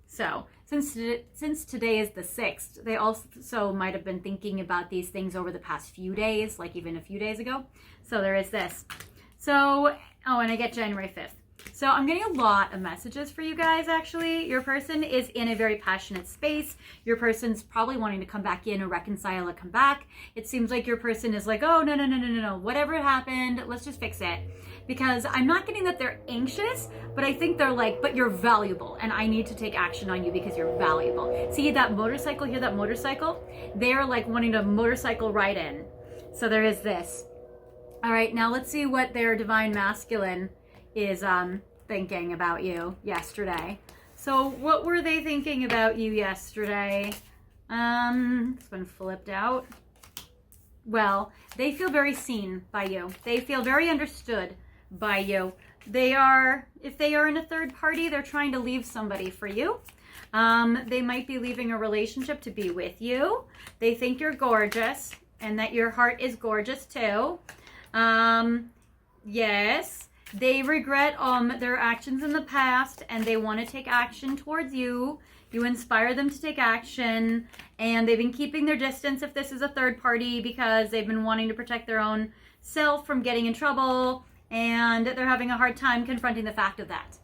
So since today is the 6th, they also might have been thinking about these things over the past few days, like even a few days ago. So there is this. So, oh, and I get January 5th. So I'm getting a lot of messages for you guys, actually. Your person is in a very passionate space. Your person's probably wanting to come back in or reconcile or come back. It seems like your person is like, oh, no. Whatever happened, let's just fix it. Because I'm not getting that they're anxious, but I think they're like, but you're valuable and I need to take action on you because you're valuable. See that motorcycle here, that motorcycle? They're like wanting to motorcycle right in. So there is this. All right, now let's see what their divine masculine is thinking about you yesterday. So what were they thinking about you yesterday? This one flipped out. Well, they feel very seen by you. They feel very understood by you. They are, if they are in a third party, they're trying to leave somebody for you. They might be leaving a relationship to be with you. They think you're gorgeous and that your heart is gorgeous too. Yes, they regret their actions in the past and they want to take action towards you. You inspire them to take action, and they've been keeping their distance if this is a third party because they've been wanting to protect their own self from getting in trouble, and they're having a hard time confronting the fact of that.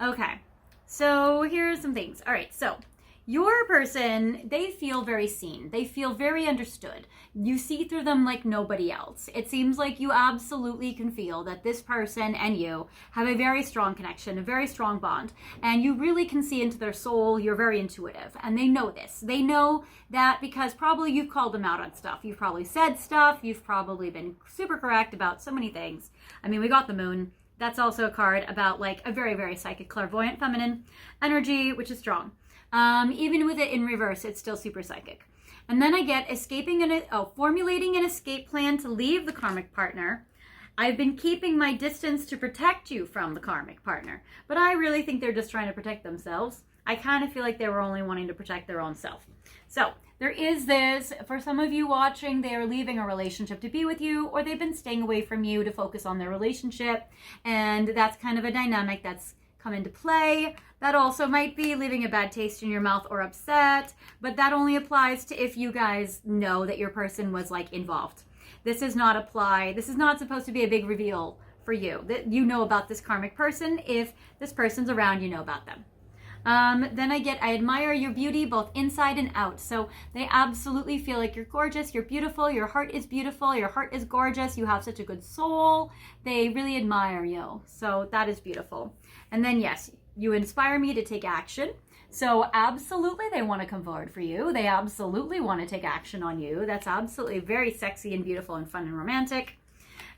Okay, so here's some things. All right, so your person, they feel very seen. They feel very understood. You see through them like nobody else. It seems like you absolutely can feel that this person and you have a very strong connection, a very strong bond, and you really can see into their soul. You're very intuitive, and they know this. They know that because probably you've called them out on stuff. You've probably said stuff. You've probably been super correct about so many things. I mean, we got the moon. That's also a card about like a very, very psychic, clairvoyant, feminine energy, which is strong. Even with it in reverse, it's still super psychic. And then I get formulating an escape plan to leave the karmic partner. I've been keeping my distance to protect you from the karmic partner, but I really think they're just trying to protect themselves. I kind of feel like they were only wanting to protect their own self. So there is this, for some of you watching, they are leaving a relationship to be with you, or they've been staying away from you to focus on their relationship. And that's kind of a dynamic that's come into play. That also might be leaving a bad taste in your mouth or upset, but that only applies to if you guys know that your person was like involved. This does not apply. This is not supposed to be a big reveal for you that you know about this karmic person. If this person's around, you know about them. Then I admire your beauty both inside and out. So they absolutely feel like you're gorgeous, you're beautiful, your heart is beautiful, your heart is gorgeous, you have such a good soul. They really admire you. So that is beautiful. And then yes, you inspire me to take action. So absolutely they want to come forward for you. They absolutely want to take action on you. That's absolutely very sexy and beautiful and fun and romantic.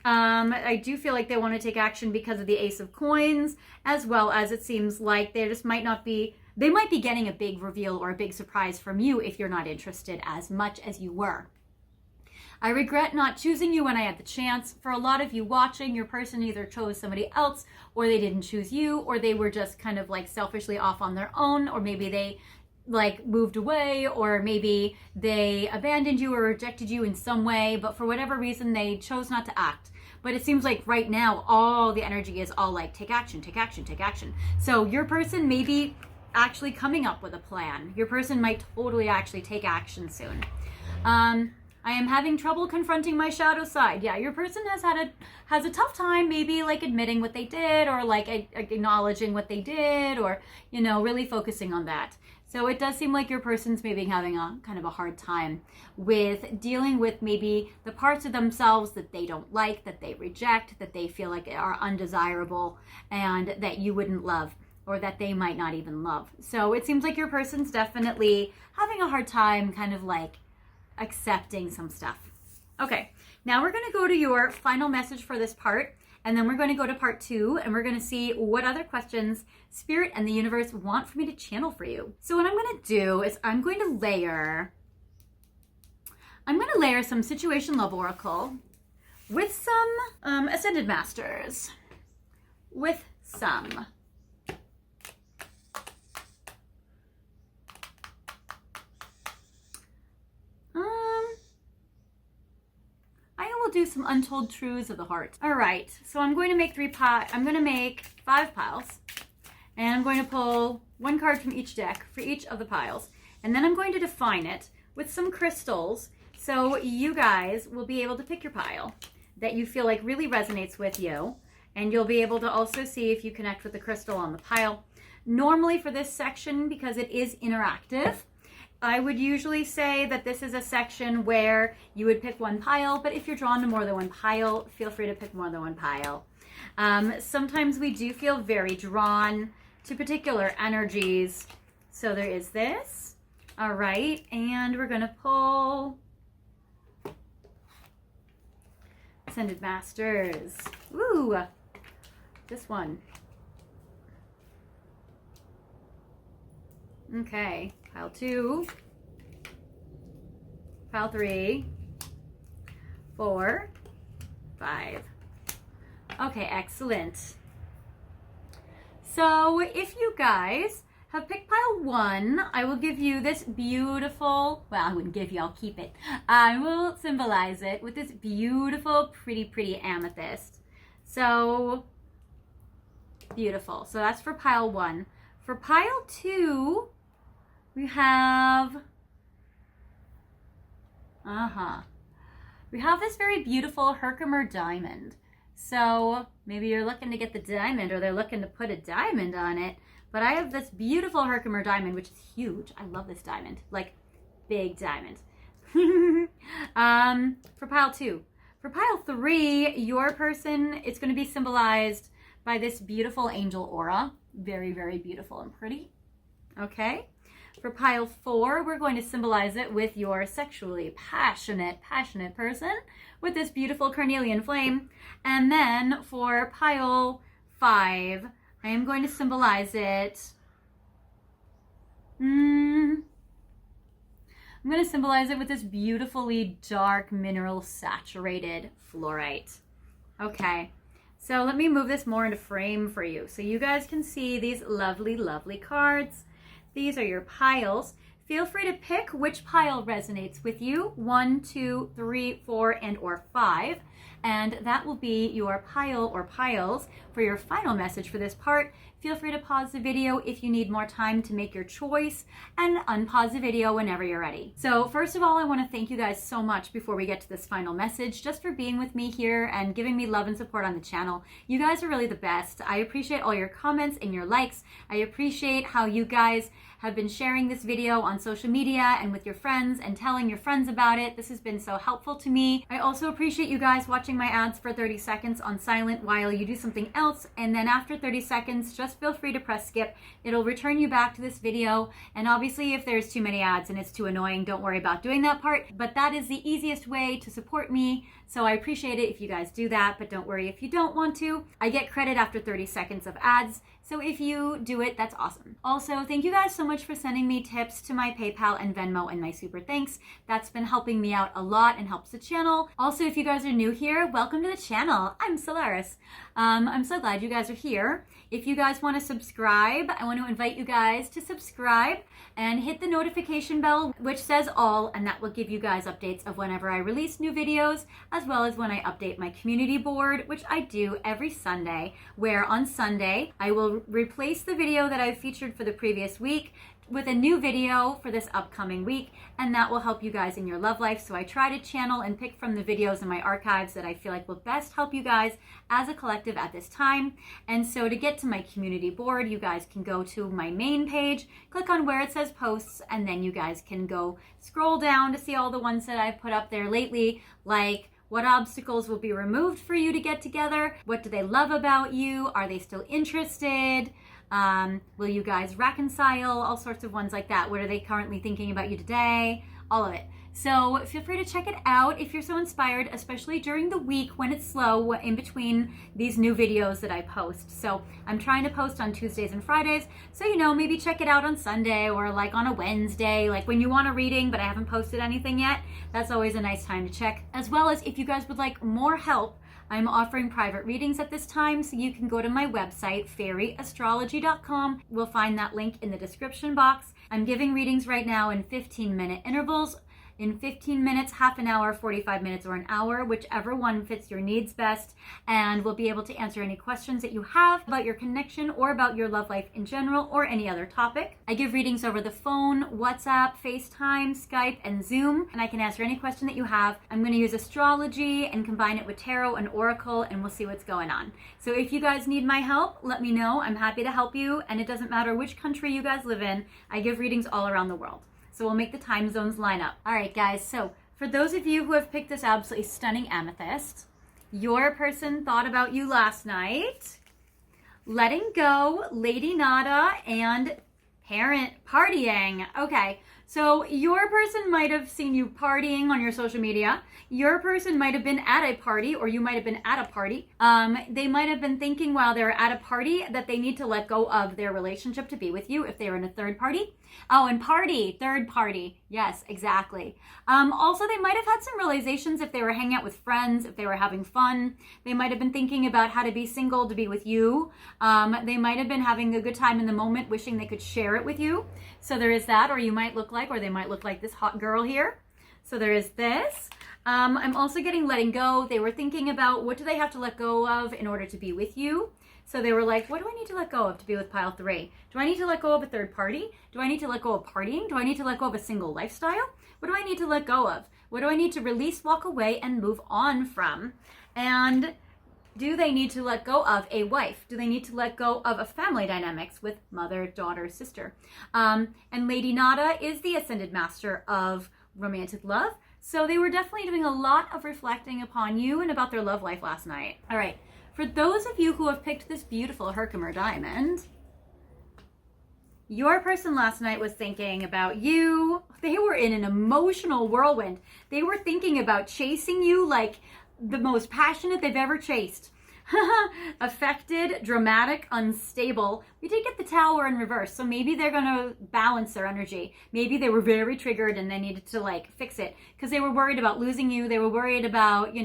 I do feel like they want to take action because of the Ace of Coins, as well as it seems like they might be getting a big reveal or a big surprise from you if you're not interested as much as you were. I regret not choosing you when I had the chance. For a lot of you watching, your person either chose somebody else, or they didn't choose you, or they were just kind of like selfishly off on their own, or maybe they like moved away, or maybe they abandoned you or rejected you in some way, but for whatever reason they chose not to act. But it seems like right now all the energy is all like take action, take action, take action. So your person may be actually coming up with a plan. Your person might totally actually take action soon. I am having trouble confronting my shadow side. Yeah, your person has a tough time maybe like admitting what they did, or like acknowledging what they did, or really focusing on that. So it does seem like your person's maybe having a kind of a hard time with dealing with maybe the parts of themselves that they don't like, that they reject, that they feel like are undesirable and that you wouldn't love, or that they might not even love. So it seems like your person's definitely having a hard time kind of like accepting some stuff. Okay, now we're going to go to your final message for this part, and then we're going to go to part 2, and we're going to see what other questions Spirit and the universe want for me to channel for you. So what I'm going to do is I'm going to layer some Situation Love Oracle with some Ascended Masters, with some I will do some Untold Truths of the Heart. All right, so I'm going to make 5 piles, and I'm going to pull one card from each deck for each of the piles, and then I'm going to define it with some crystals so you guys will be able to pick your pile that you feel like really resonates with you, And you'll be able to also see if you connect with the crystal on the pile. Normally for this section, because it is interactive, I would usually say that this is a section where you would pick one pile, but if you're drawn to more than one pile, feel free to pick more than one pile. Sometimes we do feel very drawn to particular energies. So there is this. All right, and we're gonna pull Ascended Masters. Ooh, this one. Okay, pile 2, pile 3, 4, 5. Okay, excellent. So if you guys have picked pile 1, I will give you this beautiful, well, I wouldn't give you, I'll keep it. I will symbolize it with this beautiful, pretty amethyst. So beautiful. So that's for pile 1. For pile 2, we have, we have this very beautiful Herkimer diamond. So maybe you're looking to get the diamond, or they're looking to put a diamond on it. But I have this beautiful Herkimer diamond, which is huge. I love this diamond, like big diamond. For pile 2. For pile 3, your person, it's going to be symbolized by this beautiful angel aura. Very beautiful and pretty. Okay. For pile 4, we're going to symbolize it with your sexually passionate person with this beautiful carnelian flame. And then for pile 5, I am going to symbolize it. I'm going to symbolize it with this beautifully dark mineral saturated fluorite. Okay. So let me move this more into frame for you so you guys can see these lovely cards. These are your piles. Feel free to pick which pile resonates with you, 1, 2, 3, 4, and or 5. And that will be your pile or piles for your final message for this part. Feel free to pause the video if you need more time to make your choice, and unpause the video whenever you're ready. So first of all, I want to thank you guys so much before we get to this final message, just for being with me here and giving me love and support on the channel. You guys are really the best. I appreciate all your comments and your likes. I appreciate how you guys have been sharing this video on social media and with your friends and telling your friends about it. This has been so helpful to me. I also appreciate you guys watching my ads for 30 seconds on silent while you do something else, and then after 30 seconds, just feel free to press skip. It'll return you back to this video, and obviously if there's too many ads and it's too annoying, don't worry about doing that part, but that is the easiest way to support me, so I appreciate it if you guys do that, but don't worry if you don't want to. I get credit after 30 seconds of ads, so if you do it, that's awesome. Also, thank you guys so much for sending me tips to my PayPal and Venmo and my super thanks. That's been helping me out a lot and helps the channel. Also, if you guys are new here, welcome to the channel. I'm Solaris. I'm so glad you guys are here. If you guys want to subscribe, I want to invite you guys to subscribe and hit the notification bell, which says all, and that will give you guys updates of whenever I release new videos, as well as when I update my community board, which I do every Sunday, where on Sunday, I will replace the video that I've featured for the previous week with a new video for this upcoming week, and that will help you guys in your love life. So I try to channel and pick from the videos in my archives that I feel like will best help you guys as a collective at this time. And so to get to my community board, you guys can go to my main page, click on where it says posts, and then you guys can go scroll down to see all the ones that I've put up there lately, like what obstacles will be removed for you to get together? What do they love about you? Are they still interested? Will you guys reconcile? All sorts of ones like that. What are they currently thinking about you today? All of it. So feel free to check it out if you're so inspired, especially during the week when it's slow in between these new videos that I post. So I'm trying to post on Tuesdays and Fridays. So, you know, maybe check it out on Sunday or like on a Wednesday, like when you want a reading, but I haven't posted anything yet. That's always a nice time to check. As well as if you guys would like more help, I'm offering private readings at this time, so you can go to my website, fairyastrology.com. We'll find that link in the description box. I'm giving readings right now in 15-minute intervals, in 15 minutes, half an hour, 45 minutes, or an hour, whichever one fits your needs best. And we'll be able to answer any questions that you have about your connection or about your love life in general or any other topic. I give readings over the phone, WhatsApp, FaceTime, Skype, and Zoom, and I can answer any question that you have. I'm going to use astrology and combine it with tarot and oracle, and we'll see what's going on. So if you guys need my help, let me know. I'm happy to help you, and it doesn't matter which country you guys live in. I give readings all around the world. So we'll make the time zones line up. All right, guys. So for those of you who have picked this absolutely stunning amethyst, your person thought about you last night. Letting go, Lady Nada, and parent partying. Okay. So your person might have seen you partying on your social media. Your person might have been at a party, or you might have been at a party. They might have been thinking while they're at a party that they need to let go of their relationship to be with you if they're in a third party. Oh, and party, third party. Yes, exactly. Also, they might have had some realizations if they were hanging out with friends, if they were having fun. They might have been thinking about how to be single to be with you. They might have been having a good time in the moment, wishing they could share it with you. So there is that, or you might look like, or they might look like this hot girl here. So there is this. I'm also getting letting go. They were thinking about what do they have to let go of in order to be with you. So they were like, what do I need to let go of to be with pile 3? Do I need to let go of a third party? Do I need to let go of partying? Do I need to let go of a single lifestyle? What do I need to let go of? What do I need to release, walk away, and move on from? And do they need to let go of a wife? Do they need to let go of a family dynamics with mother, daughter, sister? And Lady Nada is the ascended master of romantic love. So they were definitely doing a lot of reflecting upon you and about their love life last night. All right. For those of you who have picked this beautiful Herkimer diamond, your person last night was thinking about you. They were in an emotional whirlwind. They were thinking about chasing you like the most passionate they've ever chased. Affected, dramatic, unstable. We did get the Tower in reverse, so maybe they're going to balance their energy. Maybe they were very triggered and they needed to like fix it because they were worried about losing you. They were worried about,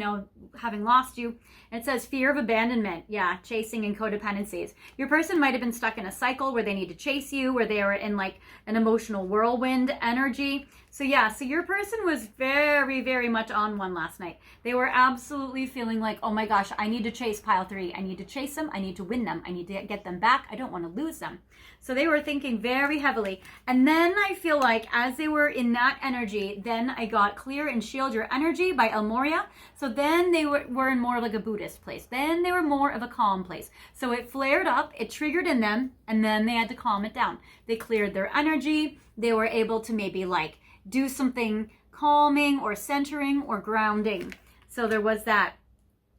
having lost you. And it says fear of abandonment. Yeah, chasing and codependencies. Your person might have been stuck in a cycle where they need to chase you, where they were in like an emotional whirlwind energy. So yeah, so your person was very, very much on one last night. They were absolutely feeling like, oh my gosh, I need to chase pile 3. I need to chase them. I need to win them. I need to get them back. I don't want to lose them. So they were thinking very heavily. And then I feel like as they were in that energy, then I got Clear and Shield Your Energy by El Moria. So then they were in more like a Buddhist place. Then they were more of a calm place. So it flared up, it triggered in them, and then they had to calm it down. They cleared their energy. They were able to maybe like do something calming or centering or grounding. So there was that.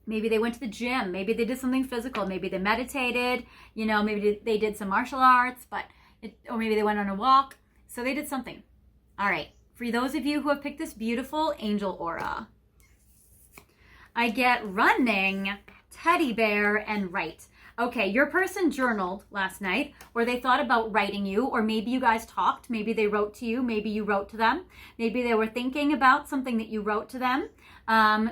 Maybe they went to the gym. Maybe they did something physical. Maybe they meditated. Maybe they did some martial arts, or maybe they went on a walk. So they did something. All right. For those of you who have picked this beautiful angel aura, I get running, teddy bear, and write. Okay, your person journaled last night, or they thought about writing you, or maybe you guys talked, maybe they wrote to you, maybe you wrote to them, maybe they were thinking about something that you wrote to them.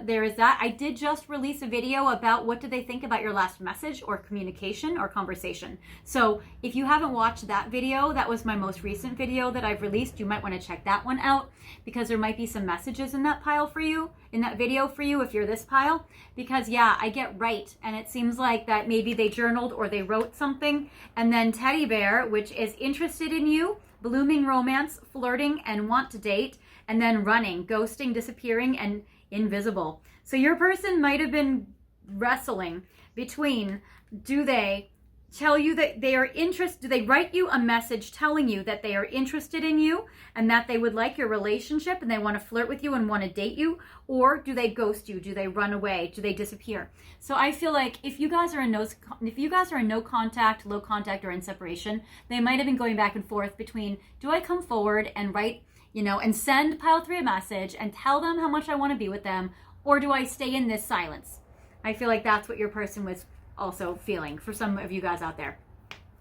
There is that. I did just release a video about what do they think about your last message or communication or conversation. So if you haven't watched that video, that was my most recent video that I've released. You might want to check that one out because there might be some messages in that pile for you, in that video for you if you're this pile. Because yeah, I get right. And it seems like that maybe they journaled or they wrote something. And then teddy bear, which is interested in you, blooming romance, flirting, and want to date. And then running, ghosting, disappearing, and invisible. So your person might have been wrestling between, do they tell you that they are interested, do they write you a message telling you that they are interested in you and that they would like your relationship and they want to flirt with you and want to date you, or do they ghost you? Do they run away? Do they disappear? So I feel like if you guys are in no contact, low contact, or in separation, they might have been going back and forth between, do I come forward and write, and send pile 3 a message and tell them how much I want to be with them, or do I stay in this silence? I feel like that's what your person was also feeling for some of you guys out there.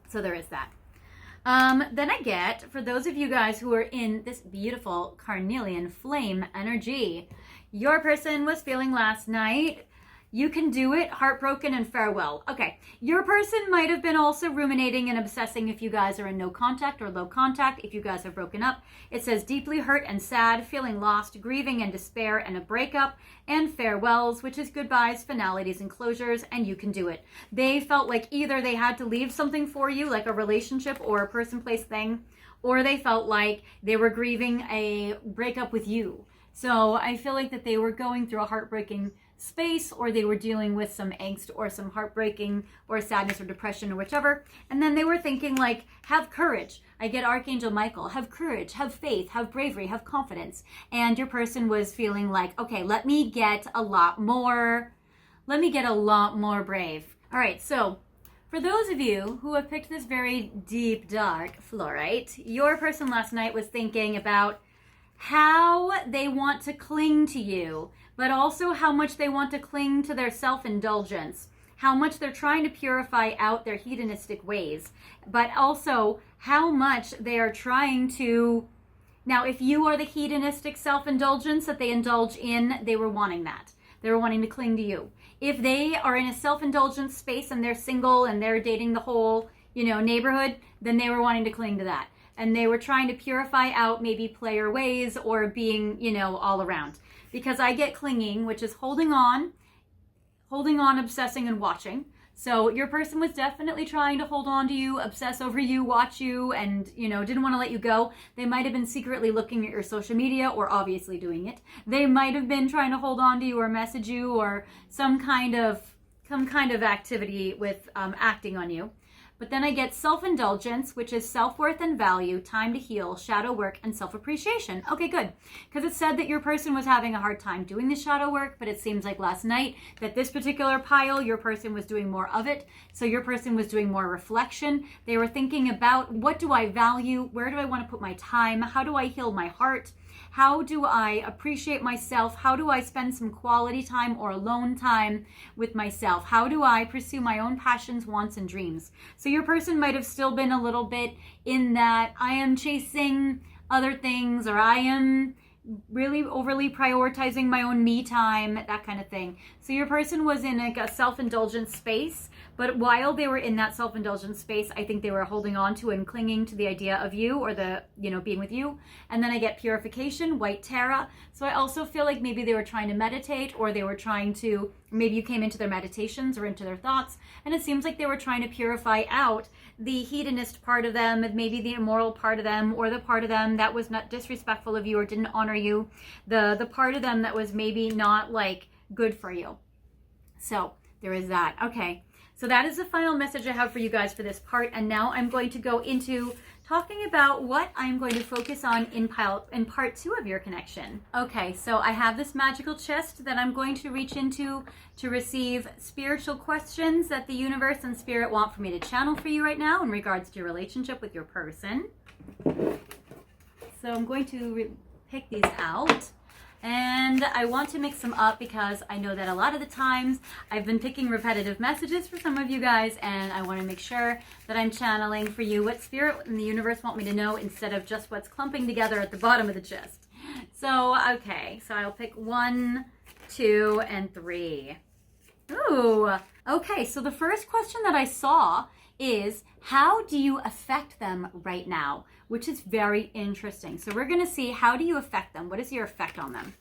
So there is that. Then I get, for those of you guys who are in this beautiful carnelian flame energy, your person was feeling last night, You can do it, heartbroken, and farewell. Okay, your person might have been also ruminating and obsessing if you guys are in no contact or low contact, if you guys have broken up. It says deeply hurt and sad, feeling lost, grieving and despair, and a breakup, and farewells, which is goodbyes, finalities, and closures, and you can do it. They felt like either they had to leave something for you, like a relationship or a person, place, thing, or they felt like they were grieving a breakup with you. So I feel like that they were going through a heartbreaking space, or they were dealing with some angst or some heartbreaking or sadness or depression or whichever. And then they were thinking like, have courage. I get Archangel Michael. Have courage, have faith, have bravery, have confidence. And your person was feeling like, okay, let me get a lot more brave. All right, so for those of you who have picked this very deep, dark fluorite, your person last night was thinking about how they want to cling to you, but also how much they want to cling to their self-indulgence, how much they're trying to purify out their hedonistic ways, but also how much they are trying to... Now, if you are the hedonistic self-indulgence that they indulge in, they were wanting that. They were wanting to cling to you. If they are in a self-indulgence space and they're single and they're dating the whole, neighborhood, then they were wanting to cling to that. And they were trying to purify out maybe player ways or being, all around. Because I get clinging, which is holding on, obsessing, and watching. So your person was definitely trying to hold on to you, obsess over you, watch you, and, didn't want to let you go. They might have been secretly looking at your social media or obviously doing it. They might have been trying to hold on to you or message you or some kind of activity with acting on you. But then I get self-indulgence, which is self-worth and value, time to heal, shadow work, and self-appreciation. Okay, good. Because it said that your person was having a hard time doing the shadow work, but it seems like last night that this particular pile, your person was doing more of it. So your person was doing more reflection. They were thinking about, what do I value? Where do I want to put my time? How do I heal my heart? How do I appreciate myself? How do I spend some quality time or alone time with myself? How do I pursue my own passions, wants, and dreams? So your person might have still been a little bit in that I am chasing other things, or I am really overly prioritizing my own me time, that kind of thing. So your person was in a self-indulgent space, but while they were in that self-indulgent space, I think they were holding on to and clinging to the idea of you, or the, being with you. And then I get purification, white Tara. So I also feel like maybe they were trying to meditate, or they were trying to, maybe you came into their meditations or into their thoughts, and it seems like they were trying to purify out the hedonist part of them, maybe the immoral part of them, or the part of them that was not disrespectful of you or didn't honor you, the part of them that was maybe not like good for you. So there is that. Okay, so that is the final message I have for you guys for this part, and now I'm going to go into talking about what I'm going to focus on in part 2 of your connection. Okay, so I have this magical chest that I'm going to reach into to receive spiritual questions that the universe and spirit want for me to channel for you right now in regards to your relationship with your person. So I'm going to pick these out. And I want to mix them up because I know that a lot of the times I've been picking repetitive messages for some of you guys, and I want to make sure that I'm channeling for you what spirit and the universe want me to know instead of just what's clumping together at the bottom of the chest. So, okay, so I'll pick 1, 2, and 3. Ooh, okay, so the first question that I saw is, how do you affect them right now? Which is very interesting. So we're going to see, how do you affect them? What is your effect on them?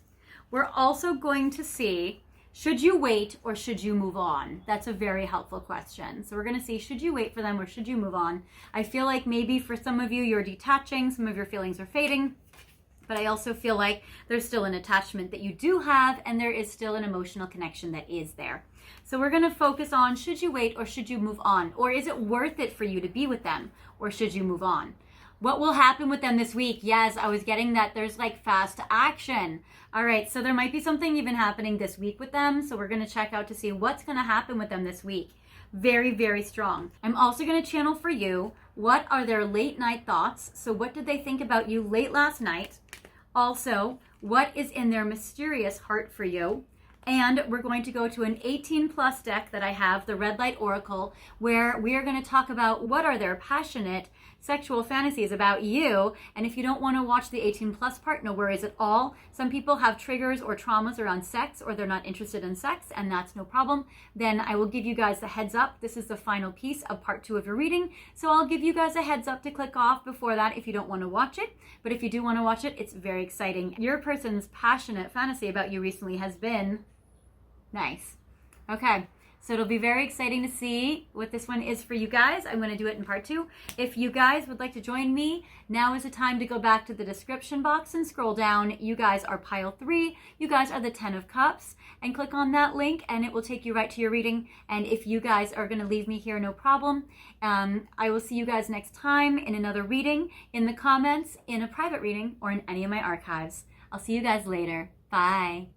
We're also going to see, should you wait or should you move on? That's a very helpful question. So we're going to see, should you wait for them or should you move on? I feel like maybe for some of you, you're detaching, some of your feelings are fading, but I also feel like there's still an attachment that you do have, and there is still an emotional connection that is there. So we're going to focus on, should you wait or should you move on? Or is it worth it for you to be with them, or should you move on? What will happen with them this week? Yes, I was getting that there's like fast action. All right, so there might be something even happening this week with them. So we're going to check out to see what's going to happen with them this week. Very, very strong. I'm also going to channel for you, what are their late night thoughts? So what did they think about you late last night? Also, what is in their mysterious heart for you? And we're going to go to an 18 plus deck that I have, the Red Light Oracle, where we are going to talk about what are their passionate, sexual fantasies about you. And if you don't want to watch the 18 plus part, no worries at all. Some people have triggers or traumas around sex, or they're not interested in sex, and that's no problem. Then I will give you guys the heads up. This is the final piece of part 2 of your reading. So I'll give you guys a heads up to click off before that if you don't want to watch it. But if you do want to watch it, it's very exciting. Your person's passionate fantasy about you recently has been nice. Okay. So it'll be very exciting to see what this one is for you guys. I'm going to do it in part 2. If you guys would like to join me, now is the time to go back to the description box and scroll down. You guys are pile 3. You guys are the 10 of Cups. And click on that link and it will take you right to your reading. And if you guys are going to leave me here, no problem. I will see you guys next time in another reading, in the comments, in a private reading, or in any of my archives. I'll see you guys later. Bye.